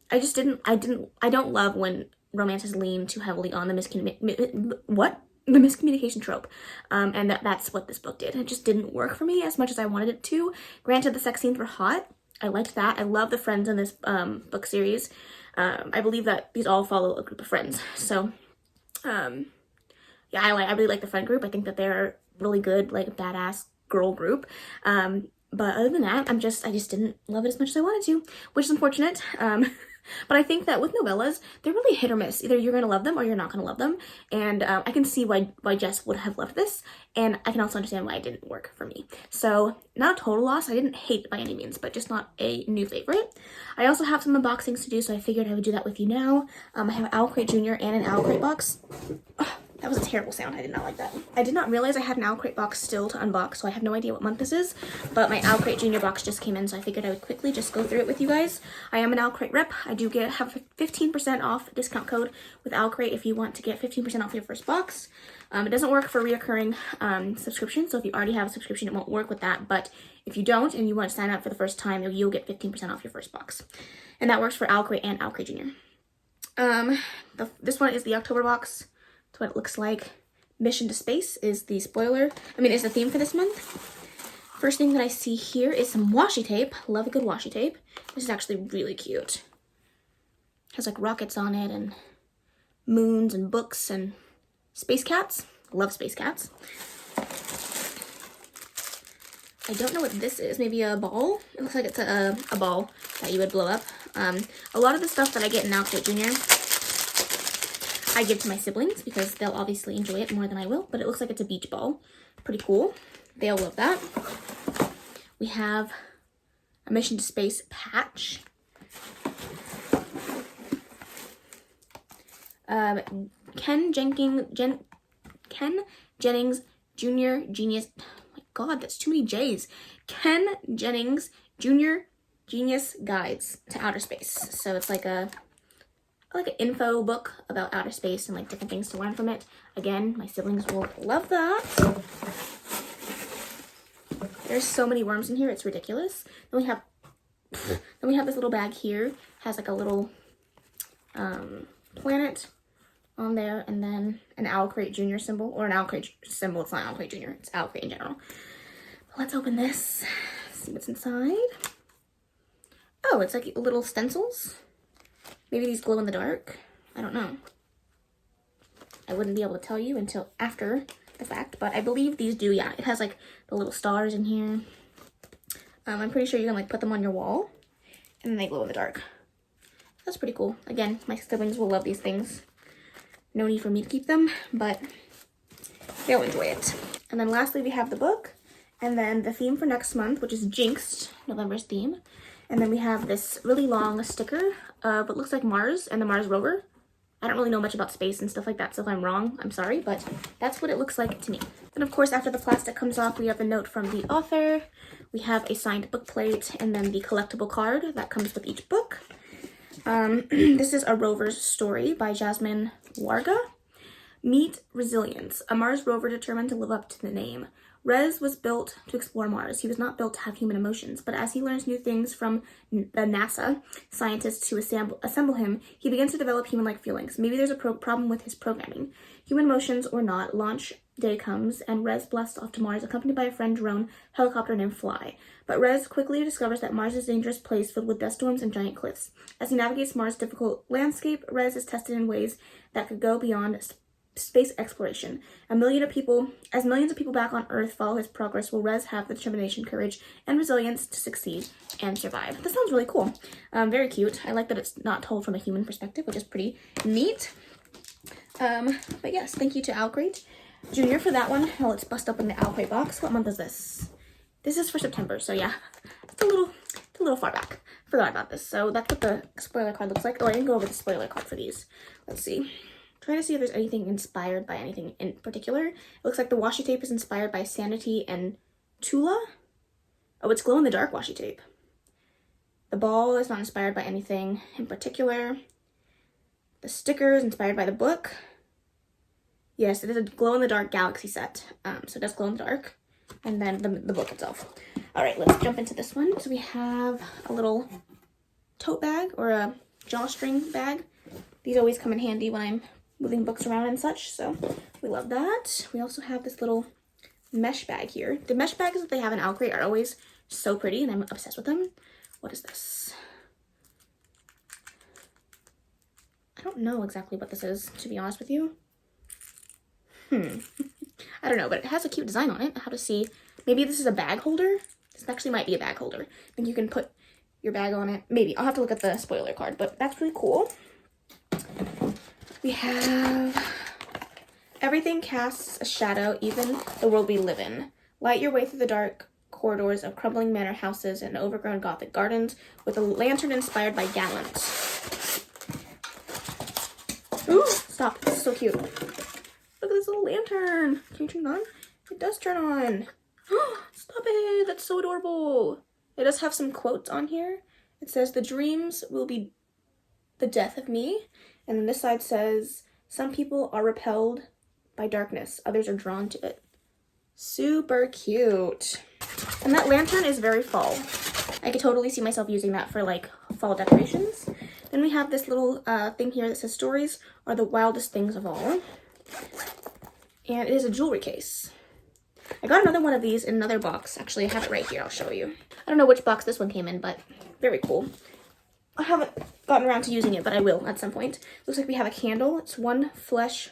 don't love when romances lean too heavily on the miscommunication trope, and that's what this book did. It just didn't work for me as much as I wanted it to. Granted, the sex scenes were hot. I liked that. I love the friends in this book series. I believe that these all follow a group of friends. So, yeah, I really like the friend group. I think that they're really good, like, badass girl group. But other than that, I just didn't love it as much as I wanted to, which is unfortunate. But I think that with novellas, they're really hit or miss. Either you're going to love them or you're not going to love them. And I can see why Jess would have loved this. And I can also understand why it didn't work for me. So not a total loss. I didn't hate it by any means, but just not a new favorite. I also have some unboxings to do, so I figured I would do that with you now. I have an Owlcrate Jr. and an Owlcrate box. That was a terrible sound. I did not like that. I did not realize I had an Owlcrate box still to unbox, so I have no idea what month this is, but my Owlcrate Junior box just came in, so I figured I would quickly just go through it with you guys. I am an Owlcrate rep. I do have a 15% off discount code with Owlcrate if you want to get 15% off your first box. It doesn't work for reoccurring subscriptions, so if you already have a subscription, it won't work with that, but if you don't and you want to sign up for the first time, you'll get 15% off your first box. And that works for Owlcrate and Owlcrate Junior. This one is the October box. That's what it looks like. Mission to Space is the is the theme for this month. First thing that I see here is some washi tape. Love a good washi tape. This is actually really cute. It has like rockets on it and moons and books and space cats. Love space cats. I don't know what this is. Maybe a ball? It looks like it's a ball that you would blow up. A lot of the stuff that I get in Owlcrate Junior, I give to my siblings because they'll obviously enjoy it more than I will, but it looks like it's a beach ball. Pretty cool. They'll love that. We have a Mission to Space patch. Ken Jennings Jr. Genius. Oh my god, that's too many J's. Ken Jennings Jr. Genius Guides to Outer Space. So it's like an info book about outer space and like different things to learn from it. Again, my siblings will love that. There's so many worms in here, it's ridiculous. Then we have this little bag here. It has like a little planet on there, and then an Owlcrate Junior symbol, or an Owlcrate symbol. It's not Owlcrate Junior, it's Owlcrate in general. But let's open this, see what's inside. Oh, it's like little stencils. Maybe these glow in the dark. I don't know. I wouldn't be able to tell you until after the fact, but I believe these do, yeah. It has like the little stars in here. I'm pretty sure you can like put them on your wall and then they glow in the dark. That's pretty cool. Again, my siblings will love these things. No need for me to keep them, but they'll enjoy it. And then lastly, we have the book, and then the theme for next month, which is Jinxed, November's theme. And then we have this really long sticker of what looks like Mars and the Mars rover. I don't really know much about space and stuff like that, so if I'm wrong, I'm sorry, but that's what it looks like to me. Then of course, after the plastic comes off, we have a note from the author. We have a signed book plate, and then the collectible card that comes with each book. This is A Rover's Story by Jasmine Warga. Meet Resilience, a Mars rover determined to live up to the name. Rez was built to explore Mars. He was not built to have human emotions, but as he learns new things from the NASA scientists who assemble him, he begins to develop human-like feelings. Maybe there's a problem with his programming. Human emotions or not, launch day comes, and Rez blasts off to Mars, accompanied by a friend drone helicopter named Fly. But Rez quickly discovers that Mars is a dangerous place filled with dust storms and giant cliffs. As he navigates Mars' difficult landscape, Rez is tested in ways that could go beyond space exploration. As millions of people back on Earth follow his progress, will Rez have the determination, courage, and resilience to succeed and survive. This sounds really cool. Very cute. I like that it's not told from a human perspective, which is pretty neat. But yes, thank you to Owlcrate Junior for that one. Now let's bust open the Owlcrate box. What month is this? This is for September, so yeah, it's a little far back. Forgot about this. So that's what the spoiler card looks like. Oh, I didn't go over the spoiler card for these. Let's see. Trying to see if there's anything inspired by anything in particular. It looks like the washi tape is inspired by Sanity and Tula. Oh, it's glow-in-the-dark washi tape. The ball is not inspired by anything in particular. The sticker is inspired by the book. Yes, it is a glow-in-the-dark galaxy set. So it does glow in the dark. And then the book itself. All right, let's jump into this one. So we have a little tote bag or a drawstring bag. These always come in handy when I'm moving books around and such, so we love that. We also have this little mesh bag here. The mesh bags that they have in Owlcrate are always so pretty, and I'm obsessed with them. What is this? I don't know exactly what this is, to be honest with you. I don't know, but it has a cute design on it. How to see. Maybe this is a bag holder? This actually might be a bag holder. I think you can put your bag on it. Maybe. I'll have to look at the spoiler card, but that's really cool. We have everything casts a shadow, even the world we live in. Light your way through the dark corridors of crumbling manor houses and overgrown Gothic gardens with a lantern inspired by Gallant. Ooh, stop. This is so cute. Look at has a lantern. Can you turn it on? It does turn on. Stop it. That's so adorable. It does have some quotes on here. It says, "The dreams will be the death of me." And then this side says, "Some people are repelled by darkness. Others are drawn to it." Super cute. And that lantern is very fall. I could totally see myself using that for like fall decorations. Then we have this little thing here that says, "Stories are the wildest things of all." And it is a jewelry case. I got another one of these in another box. Actually, I have it right here. I'll show you. I don't know which box this one came in, but very cool. I haven't gotten around to using it, but I will at some point. Looks like we have a candle. It's one flesh,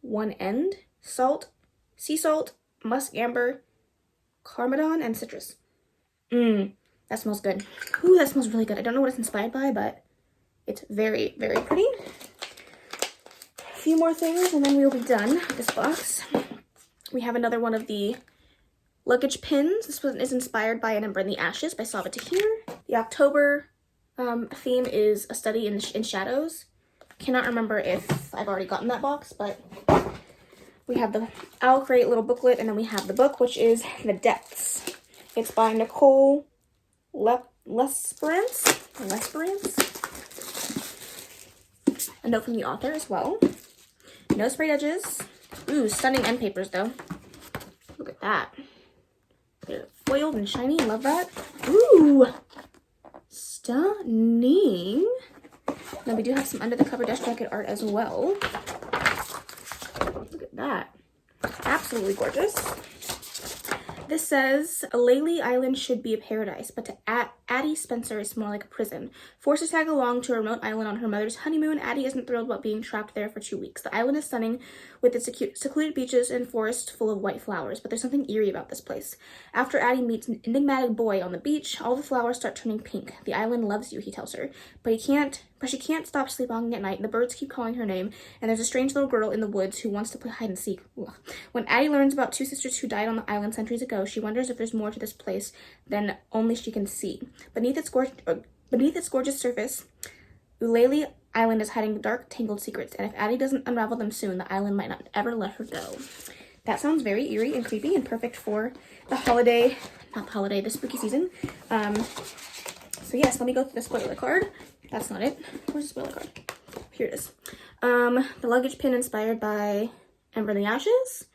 one end, salt, sea salt, musk amber, cardamom, and citrus. That smells good. Ooh, that smells really good. I don't know what it's inspired by, but it's very, very pretty. A few more things, and then we'll be done with this box. We have another one of the luggage pins. This one is inspired by An Ember in the Ashes by Slava Tahir. The October theme is a study in shadows. Cannot remember if I've already gotten that box, but we have the Owlcrate little booklet, and then we have the book, which is The Depths. It's by Nicole Lesperance. A note from the author as well. No sprayed edges. Ooh, stunning end papers though. Look at that. They're foiled and shiny. Love that. Ooh, stunning. Now we do have some under the cover desk jacket art as well. Look at that. Absolutely gorgeous. This says, "Laylee Island should be a paradise, but to Addie Spencer is more like a prison. Forced to tag along to a remote island on her mother's honeymoon, Addie isn't thrilled about being trapped there for 2 weeks. The island is stunning with its secluded beaches and forest full of white flowers, but there's something eerie about this place. After Addie meets an enigmatic boy on the beach, all the flowers start turning pink. The island loves you," he tells her, but she can't stop sleepwalking at night. The birds keep calling her name, and there's a strange little girl in the woods who wants to play hide and seek. Ugh. When Addie learns about 2 sisters who died on the island centuries ago, she wonders if there's more to this place than only she can see. Beneath its gorgeous surface, Laylee Island is hiding dark, tangled secrets, and if Addie doesn't unravel them soon, the island might not ever let her go. That sounds very eerie and creepy and perfect for the spooky season. So yes, let me go through the spoiler card. That's not it. Where's the spoiler card? Here it is. The luggage pin inspired by Ember in the Ashes.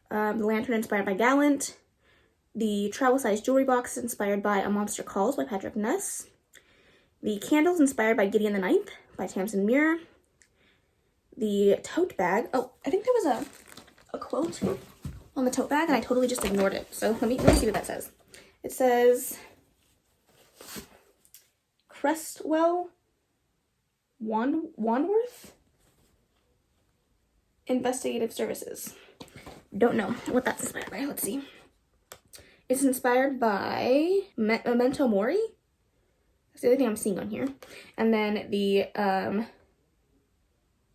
The lantern inspired by Gallant. The travel-sized jewelry box is inspired by A Monster Calls by Patrick Ness. The candles inspired by Gideon the Ninth by Tamsin Muir. The tote bag. Oh, I think there was a quote on the tote bag, and I totally just ignored it. So let me see what that says. It says, "Crestwell Wandsworth Investigative Services." Don't know what that's inspired by. Let's see. It's inspired by Memento Mori. That's the other thing I'm seeing on here. And then the,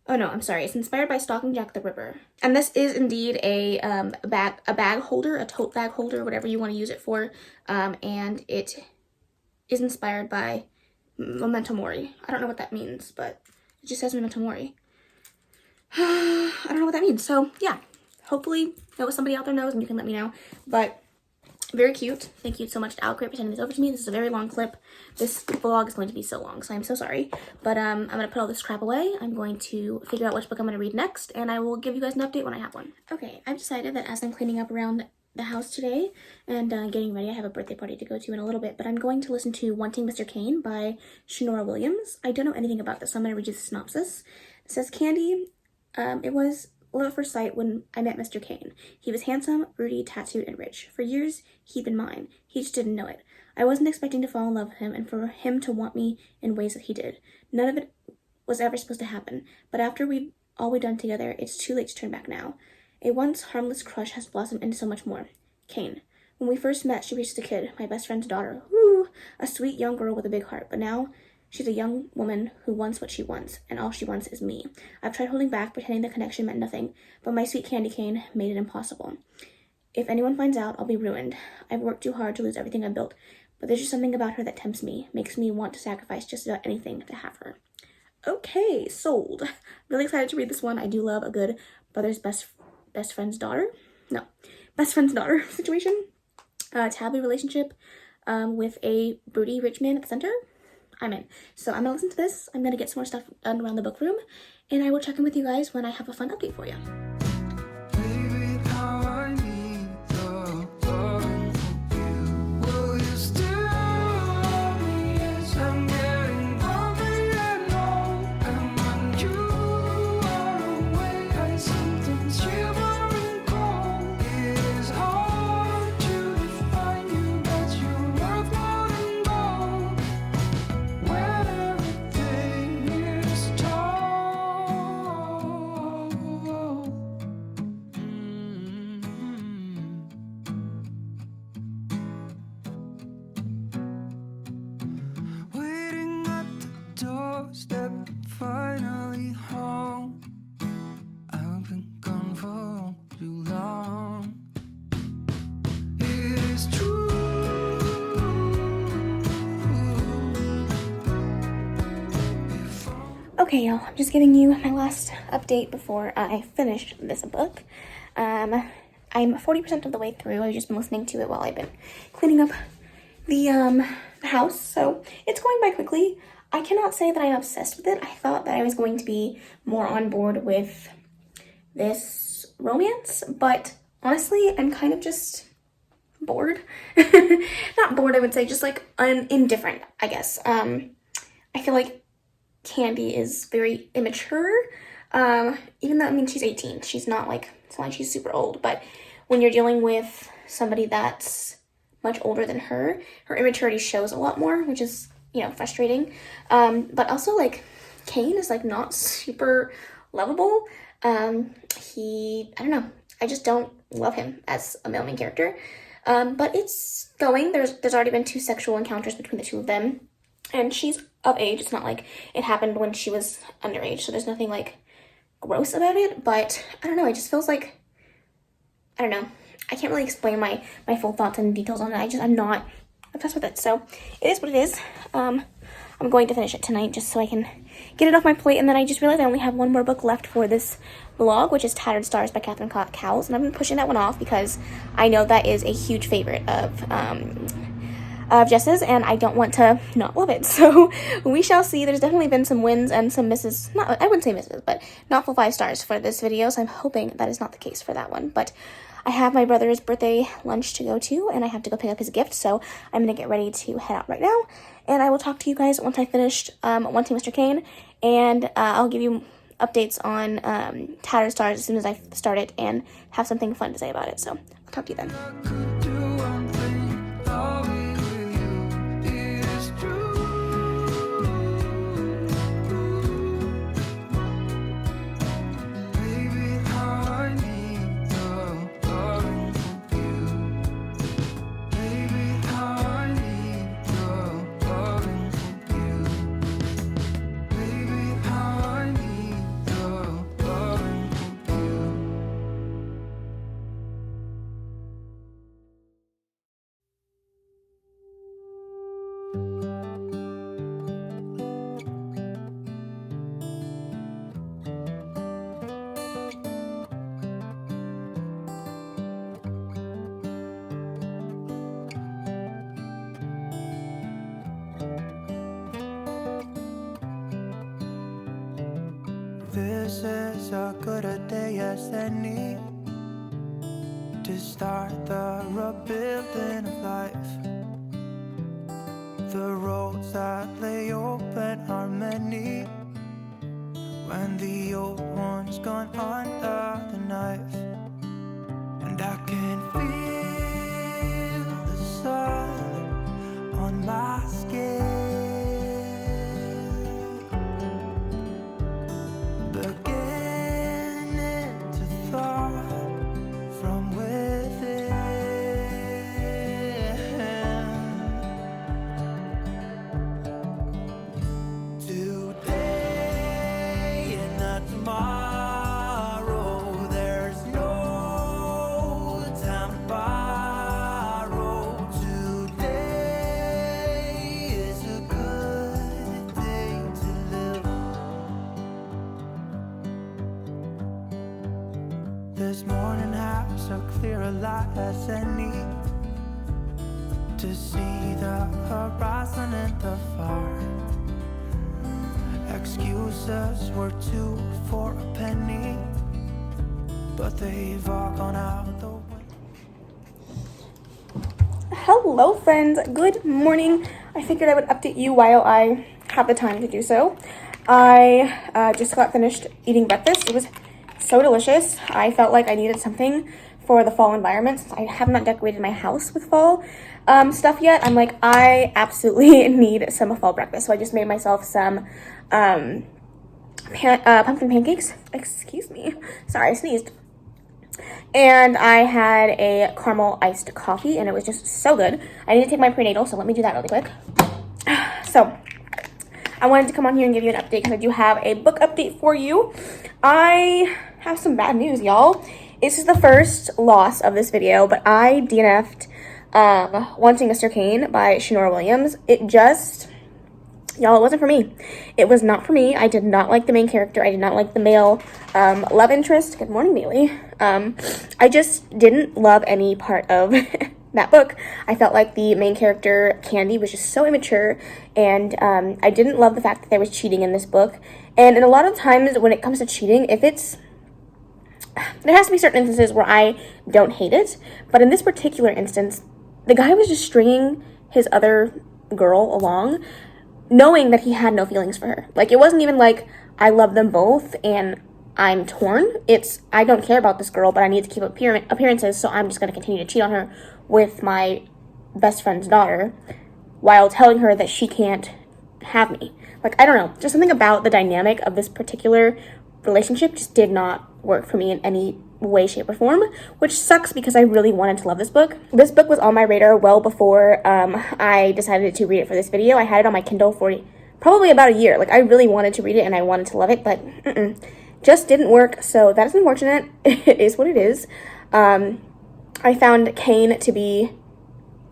oh no, I'm sorry. It's inspired by Stalking Jack the Ripper. And this is indeed a bag holder, a tote bag holder, whatever you want to use it for. And it is inspired by Memento Mori. I don't know what that means, but it just says Memento Mori. I don't know what that means. So yeah, hopefully somebody out there knows and you can let me know. But very cute. Thank you so much to Owlcrate for sending this over to me. This is a very long clip. This vlog is going to be so long, so I'm so sorry. But I'm going to put all this crap away. I'm going to figure out which book I'm going to read next, and I will give you guys an update when I have one. Okay, I've decided that as I'm cleaning up around the house today and getting ready, I have a birthday party to go to in a little bit, but I'm going to listen to Wanting Mr. Kane by Shanora Williams. I don't know anything about this, so I'm going to read you the synopsis. It says, "Candy, it was love at first sight when I met Mr. Kane. He was handsome, broody, tattooed, and rich. For years, he'd been mine. He just didn't know it. I wasn't expecting to fall in love with him and for him to want me in ways that he did. None of it was ever supposed to happen. But after we'd done together, it's too late to turn back now. A once harmless crush has blossomed into so much more. Kane. When we first met, she was just a kid, my best friend's daughter. Woo! A sweet young girl with a big heart. But now, she's a young woman who wants what she wants, and all she wants is me. I've tried holding back, pretending the connection meant nothing, but my sweet candy cane made it impossible. If anyone finds out, I'll be ruined. I've worked too hard to lose everything I built, but there's just something about her that tempts me, makes me want to sacrifice just about anything to have her." Okay, sold. Really excited to read this one. I do love a good brother's best friend's daughter. No, best friend's daughter situation. Taboo relationship with a broody rich man at the center. I'm in. So I'm gonna listen to this. I'm gonna get some more stuff done around the book room, and I will check in with you guys when I have a fun update for you. Finally home. I've been gone for too long. It is true. Okay, y'all, I'm just giving you my last update before I finish this book. I'm 40% of the way through. I've just been listening to it while I've been cleaning up the house, so it's going by quickly. I cannot say that I'm obsessed with it. I thought that I was going to be more on board with this romance, but honestly, I'm kind of just bored. Not bored, I would say, just like indifferent, I guess. I feel like Candy is very immature, even though, I mean, she's 18. She's not like, it's not like she's super old, but when you're dealing with somebody that's much older than her, her immaturity shows a lot more, which is, you know, frustrating. But also, like, Kane is like not super lovable. I don't know, I just don't love him as a male main character. But it's going. There's already been 2 sexual encounters between the 2 of them, and she's of age. It's not like it happened when she was underage, so there's nothing like gross about it. But I don't know, it just feels like, I don't know, I can't really explain my full thoughts and details on it. I'm not obsessed with it, so it is what it is. I'm going to finish it tonight just so I can get it off my plate, and then I just realized I only have one more book left for this vlog, which is Tattered Stars by Catherine Cowles, and I've been pushing that one off because I know that is a huge favorite of Jess's, and I don't want to not love it. So we shall see. There's definitely been some wins and some misses. Not, I wouldn't say misses, but not full 5 stars for this video, so I'm hoping that is not the case for that one. But I have my brother's birthday lunch to go to, and I have to go pick up his gift, so I'm going to get ready to head out right now, and I will talk to you guys once I finished Wanting Mr. Kane, and I'll give you updates on Tattered Stars as soon as I start it and have something fun to say about it. So I'll talk to you then. This is as good a day as any to start the rebuilding of life. The roads that lay open are many when the old one's gone under the knife. And I can feel the sun on my skin, beginning to thaw from within. Today and not tomorrow, there's no time to borrow. Today is a good day to live. This morning has a clearer light as any to see the horizon in the far. Excuses were 2 for a penny, but they've all gone out the window. Hello friends, good morning. I figured I would update you while I have the time to do so. I just got finished eating breakfast. It was so delicious. I felt like I needed something for the fall environment since I have not decorated my house with fall stuff yet. I'm like, I absolutely need some fall breakfast. So I just made myself some pumpkin pancakes. Excuse me. Sorry, I sneezed. And I had a caramel iced coffee, and it was just so good. I need to take my prenatal, so let me do that really quick. So I wanted to come on here and give you an update because I do have a book update for you. I have some bad news, y'all. This is the first loss of this video, but I DNF'd Wanting Mr. Kane by Shanora Williams. Y'all, it wasn't for me. It was not for me. I did not like the main character. I did not like the male love interest. Good morning, Bailey. I just didn't love any part of that book. I felt like the main character, Candy, was just so immature, and I didn't love the fact that there was cheating in this book. And in a lot of times when it comes to cheating, there has to be certain instances where I don't hate it, but in this particular instance, the guy was just stringing his other girl along, knowing that he had no feelings for her. Like, it wasn't even like, I love them both and I'm torn. It's, I don't care about this girl, but I need to keep appearances, so I'm just going to continue to cheat on her with my best friend's daughter while telling her that she can't have me. Like, I don't know. Just something about the dynamic of this particular relationship just did not work for me in any way, shape, or form, which sucks because I really wanted to love this book. This book was on my radar well before I decided to read it for this video. I had it on my Kindle for probably about a year. Like, I really wanted to read it and I wanted to love it, but just didn't work, so that is unfortunate. It is what it is. I found Kane to be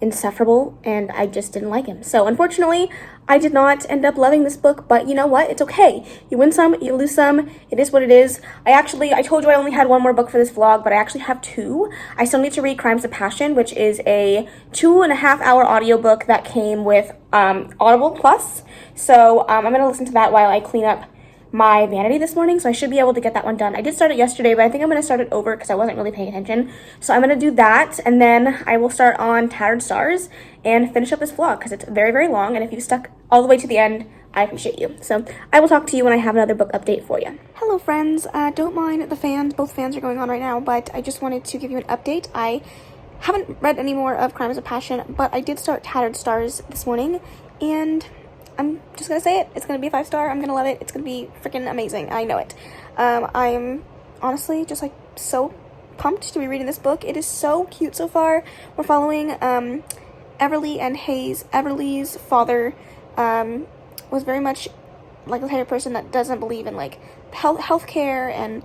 insufferable and I just didn't like him. So unfortunately, I did not end up loving this book, but you know what? It's okay. You win some, you lose some. It is what it is. I told you I only had one more book for this vlog, but I actually have 2. I still need to read Crimes of Passion, which is a 2.5-hour audiobook that came with Audible Plus. So I'm going to listen to that while I clean up my vanity this morning, so I should be able to get that one done. I did start it yesterday, but I think I'm going to start it over because I wasn't really paying attention. So I'm going to do that, and then I will start on Tattered Stars and finish up this vlog because it's very, very long, and if you stuck all the way to the end, I appreciate you. So I will talk to you when I have another book update for you. Hello, friends. Don't mind the fans. Both fans are going on right now, but I just wanted to give you an update. I haven't read any more of Crimes of Passion, but I did start Tattered Stars this morning, and I'm just gonna say it. It's gonna be a 5-star. I'm gonna love it. It's gonna be freaking amazing. I know it. I'm honestly just like so pumped to be reading this book. It is so cute so far. We're following Everly and Hayes. Everly's father was very much like the type of person that doesn't believe in like healthcare and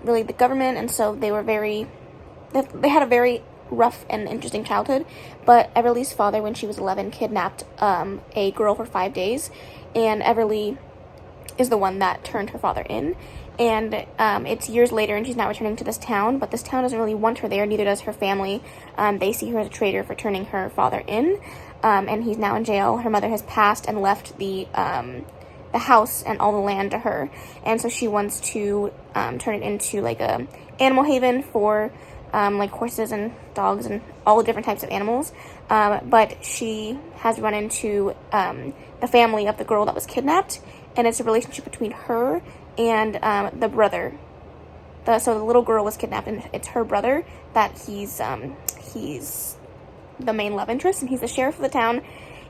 really the government, and so they had a very rough and interesting childhood. But Everly's father, when she was 11, kidnapped a girl for 5 days, and Everly is the one that turned her father in. And it's years later, and she's now returning to this town, but this town doesn't really want her there, neither does her family. They see her as a traitor for turning her father in, and he's now in jail. Her mother has passed and left the house and all the land to her, and so she wants to turn it into like a animal haven for like horses and dogs and all the different types of animals, but she has run into the family of the girl that was kidnapped, and it's a relationship between her and the brother. So the little girl was kidnapped, and it's her brother that he's the main love interest, and he's the sheriff of the town.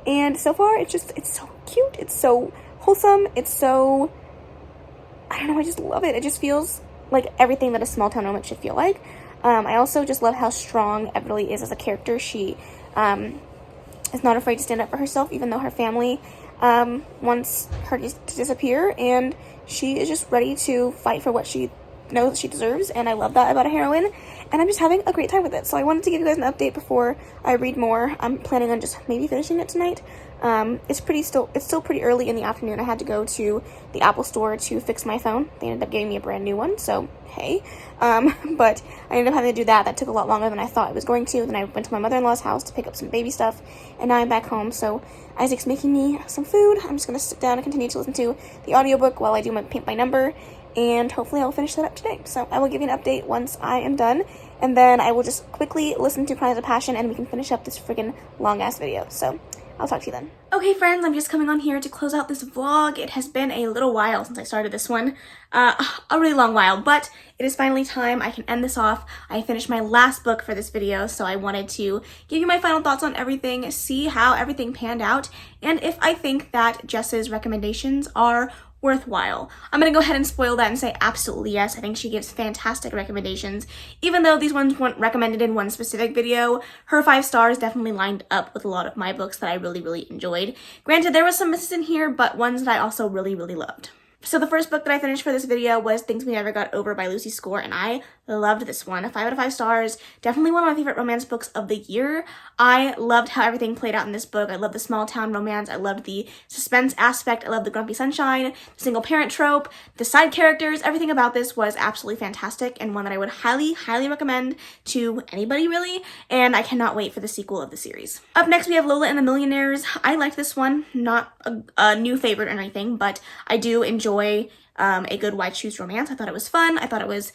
And so far, it's so cute, it's so wholesome, it's so, I don't know, I just love it. It just feels like everything that a small town moment should feel like. I also just love how strong Everly is as a character. She is not afraid to stand up for herself, even though her family wants her to disappear, and she is just ready to fight for what she knows that she deserves, and I love that about a heroine, and I'm just having a great time with it. So I wanted to give you guys an update before I read more. I'm planning on just maybe finishing it tonight, It's still pretty early in the afternoon. I had to go to the Apple store to fix my phone. They ended up giving me a brand new one, so hey. But I ended up having to do that. That took a lot longer than I thought it was going to. Then I went to my mother-in-law's house to pick up some baby stuff, and now I'm back home. So Isaac's making me some food. I'm just gonna sit down and continue to listen to the audiobook while I do my paint by number, and hopefully I'll finish that up today. So I will give you an update once I am done, and then I will just quickly listen to Crimes of Passion, and we can finish up this freaking long-ass video. So I'll talk to you then. Okay, friends, I'm just coming on here to close out this vlog. It has been a little while since I started this one. A really long while, but it is finally time. I can end this off. I finished my last book for this video, so I wanted to give you my final thoughts on everything, see how everything panned out, and if I think that Jess's recommendations are worthwhile. I'm gonna go ahead and spoil that and say absolutely yes. I think she gives fantastic recommendations. Even though these ones weren't recommended in one specific video, her 5 stars definitely lined up with a lot of my books that I really enjoyed. Granted, there was some misses in here, but ones that I also really loved. So the first book that I finished for this video was Things We Never Got Over by Lucy Score, and I loved this one. A 5 out of 5 stars. Definitely one of my favorite romance books of the year. I loved how everything played out in this book. I loved the small town romance. I loved the suspense aspect. I loved the grumpy sunshine, the single parent trope, the side characters. Everything about this was absolutely fantastic and one that I would highly recommend to anybody really, and I cannot wait for the sequel of the series. Up next we have Lola and the Millionaires. I liked this one. Not a new favorite or anything, but I do enjoy a good white shoes romance. I thought it was fun. I thought it was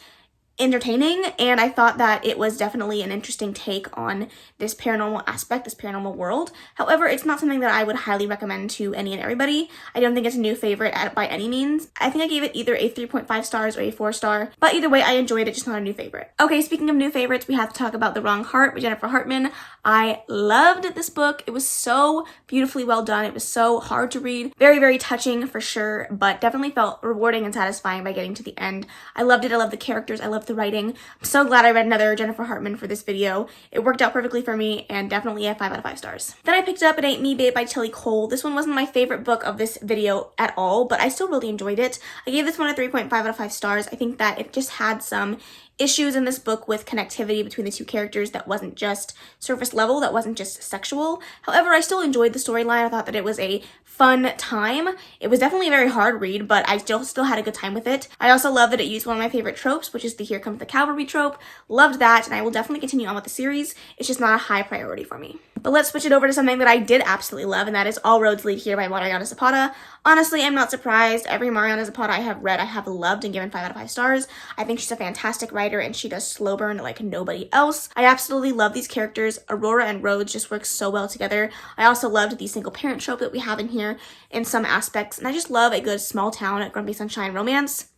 entertaining, and I thought that it was definitely an interesting take on this paranormal aspect, this paranormal world. However, it's not something that I would highly recommend to any and everybody. I don't think it's a new favorite by any means. I think I gave it either a 3.5 stars or a 4 star, but either way I enjoyed it, just not a new favorite. Okay, speaking of new favorites, we have to talk about The Wrong Heart by Jennifer Hartman. I loved this book. It was so beautifully well done. It was so hard to read. Very touching for sure, but definitely felt rewarding and satisfying by getting to the end. I loved it. I loved the characters. I loved the writing. I'm so glad I read another Jennifer Hartman for this video. It worked out perfectly for me, and definitely a 5 out of 5 stars. Then I picked up It Ain't Me, Babe by Tilly Cole. This one wasn't my favorite book of this video at all, but I still really enjoyed it. I gave this one a 3.5 out of 5 stars. I think that it just had some issues in this book with connectivity between the two characters that wasn't just surface level, that wasn't just sexual. However, I still enjoyed the storyline. I thought that it was a fun time. It was definitely a very hard read, but I still had a good time with it. I also love that it used one of my favorite tropes, which is the Here Comes the Cavalry trope. Loved that, and I will definitely continue on with the series. It's just not a high priority for me. But let's switch it over to something that I did absolutely love, and that is All Roads Lead Here by Mariana Zapata. Honestly, I'm not surprised. Every Mariana Zapata I have read, I have loved and given 5 out of 5 stars. I think she's a fantastic writer, and she does slow burn like nobody else. I absolutely love these characters. Aurora and Rhodes just work so well together. I also loved the single parent trope that we have in here in some aspects, and I just love a good small town grumpy sunshine romance.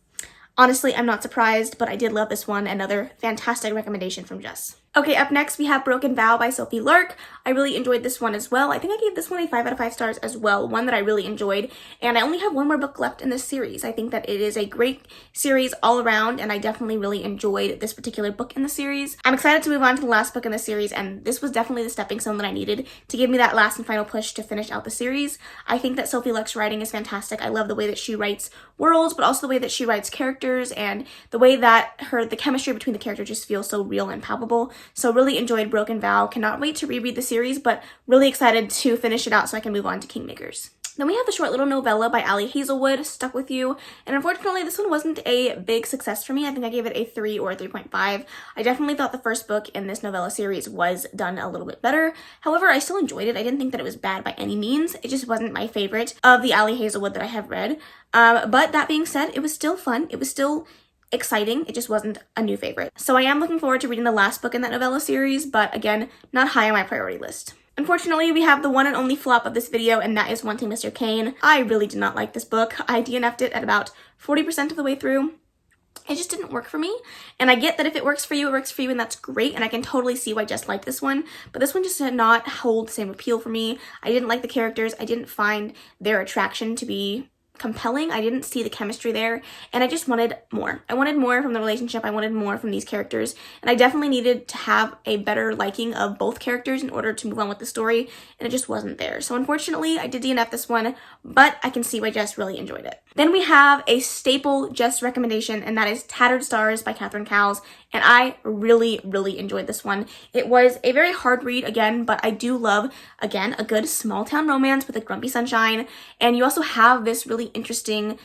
Honestly, I'm not surprised, but I did love this one. Another fantastic recommendation from Jess. Okay, up next we have Broken Vow by Sophie Lark. I really enjoyed this one as well. I think I gave this one a 5 out of 5 stars as well, one that I really enjoyed, and I only have one more book left in this series. I think that it is a great series all around, and I definitely really enjoyed this particular book in the series. I'm excited to move on to the last book in the series, and this was definitely the stepping stone that I needed to give me that last and final push to finish out the series. I think that Sophie Lark's writing is fantastic. I love the way that she writes worlds, but also the way that she writes characters, and the way that the chemistry between the characters just feels so real and palpable. So really enjoyed Broken Vow. Cannot wait to reread the series, but really excited to finish it out so I can move on to Kingmakers. Then we have the short little novella by Ali Hazelwood, Stuck With You, and unfortunately this one wasn't a big success for me. I think I gave it a 3 or a 3.5. I definitely thought the first book in this novella series was done a little bit better. However, I still enjoyed it. I didn't think that it was bad by any means. It just wasn't my favorite of the Ali Hazelwood that I have read. But that being said, it was still fun. It was still exciting. It just wasn't a new favorite. So I am looking forward to reading the last book in that novella series, but again, not high on my priority list. Unfortunately, we have the one and only flop of this video, and that is Wanting Mr. Kane. I really did not like this book. I DNF'd it at about 40% of the way through. It just didn't work for me, and I get that if it works for you, and that's great, and I can totally see why Jess liked this one, but this one just did not hold the same appeal for me. I didn't like the characters. I didn't find their attraction to be compelling. I didn't see the chemistry there, and I just wanted more. I wanted more from the relationship. I wanted more from these characters, and I definitely needed to have a better liking of both characters in order to move on with the story, and it just wasn't there. So unfortunately, I did DNF this one, but I can see why Jess really enjoyed it. Then we have a staple Jess recommendation, and that is Tattered Stars by Catherine Cowles. and I really, really enjoyed this one. It was a very hard read again, but I do love, again, a good small town romance with a grumpy sunshine, and you also have this really interesting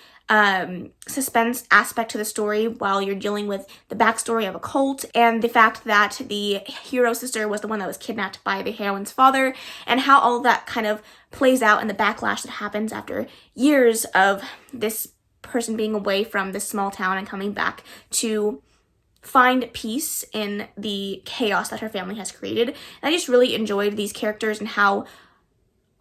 suspense aspect to the story while you're dealing with the backstory of a cult and the fact that the hero sister was the one that was kidnapped by the heroine's father, and how all of that kind of plays out in the backlash that happens after years of this person being away from this small town and coming back to find peace in the chaos that her family has created. And I just really enjoyed these characters and how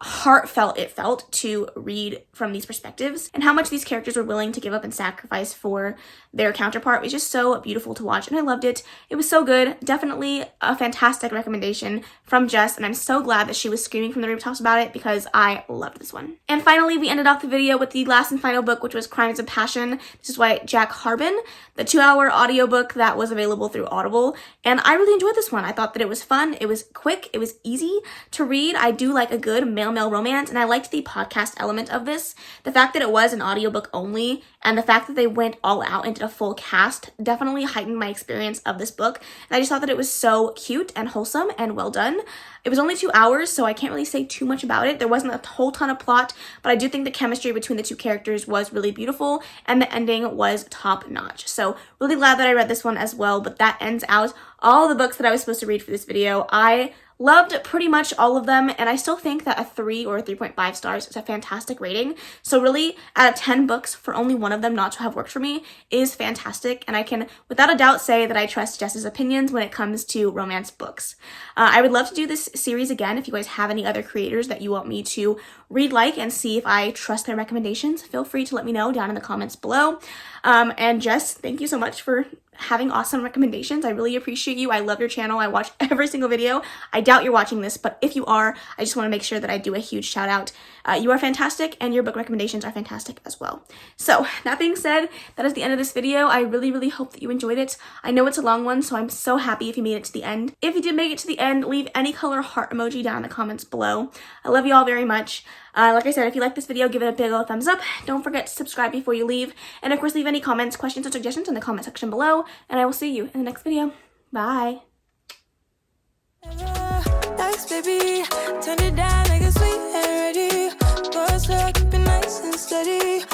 heartfelt it felt to read from these perspectives, and how much these characters were willing to give up and sacrifice for their counterpart was just so beautiful to watch, and I loved it. It was so good. Definitely a fantastic recommendation from Jess, and I'm so glad that she was screaming from the rooftops about it because I loved this one. And finally, we ended off the video with the last and final book, which was Crimes of Passion. This is by Jack Harbin, the 2-hour audiobook that was available through Audible, and I really enjoyed this one. I thought that it was fun, it was quick, it was easy to read. I do like a good male romance, and I liked the podcast element of this. The fact that it was an audiobook only, and the fact that they went all out and did a full cast definitely heightened my experience of this book, and I just thought that it was so cute and wholesome and well done. It was only 2 hours, so I can't really say too much about it. There wasn't a whole ton of plot, but I do think the chemistry between the two characters was really beautiful, and the ending was top notch. So really glad that I read this one as well, but that ends out all the books that I was supposed to read for this video. I loved pretty much all of them, and I still think that a 3 or a 3.5 stars is a fantastic rating. So really, out of 10 books, for only one of them not to have worked for me is fantastic, and I can without a doubt say that I trust Jess's opinions when it comes to romance books. I would love to do this series again. If you guys have any other creators that you want me to read and see if I trust their recommendations, feel free to let me know down in the comments below. And Jess, thank you so much for having awesome recommendations. I really appreciate you. I love your channel. I watch every single video. I doubt you're watching this, but if you are, I just want to make sure that I do a huge shout out. You are fantastic, and your book recommendations are fantastic as well. So that being said, that is the end of this video. I really, really hope that you enjoyed it. I know it's a long one, so I'm so happy if you made it to the end. If you did make it to the end, leave any color heart emoji down in the comments below. I love you all very much. Like I said, if you like this video, give it a big old thumbs up. Don't forget to subscribe before you leave. And of course, leave any comments, questions, or suggestions in the comment section below. And I will see you in the next video. Bye. Thanks, baby. Turn it down like it's sweet and ready. Boys, keep it nice and steady.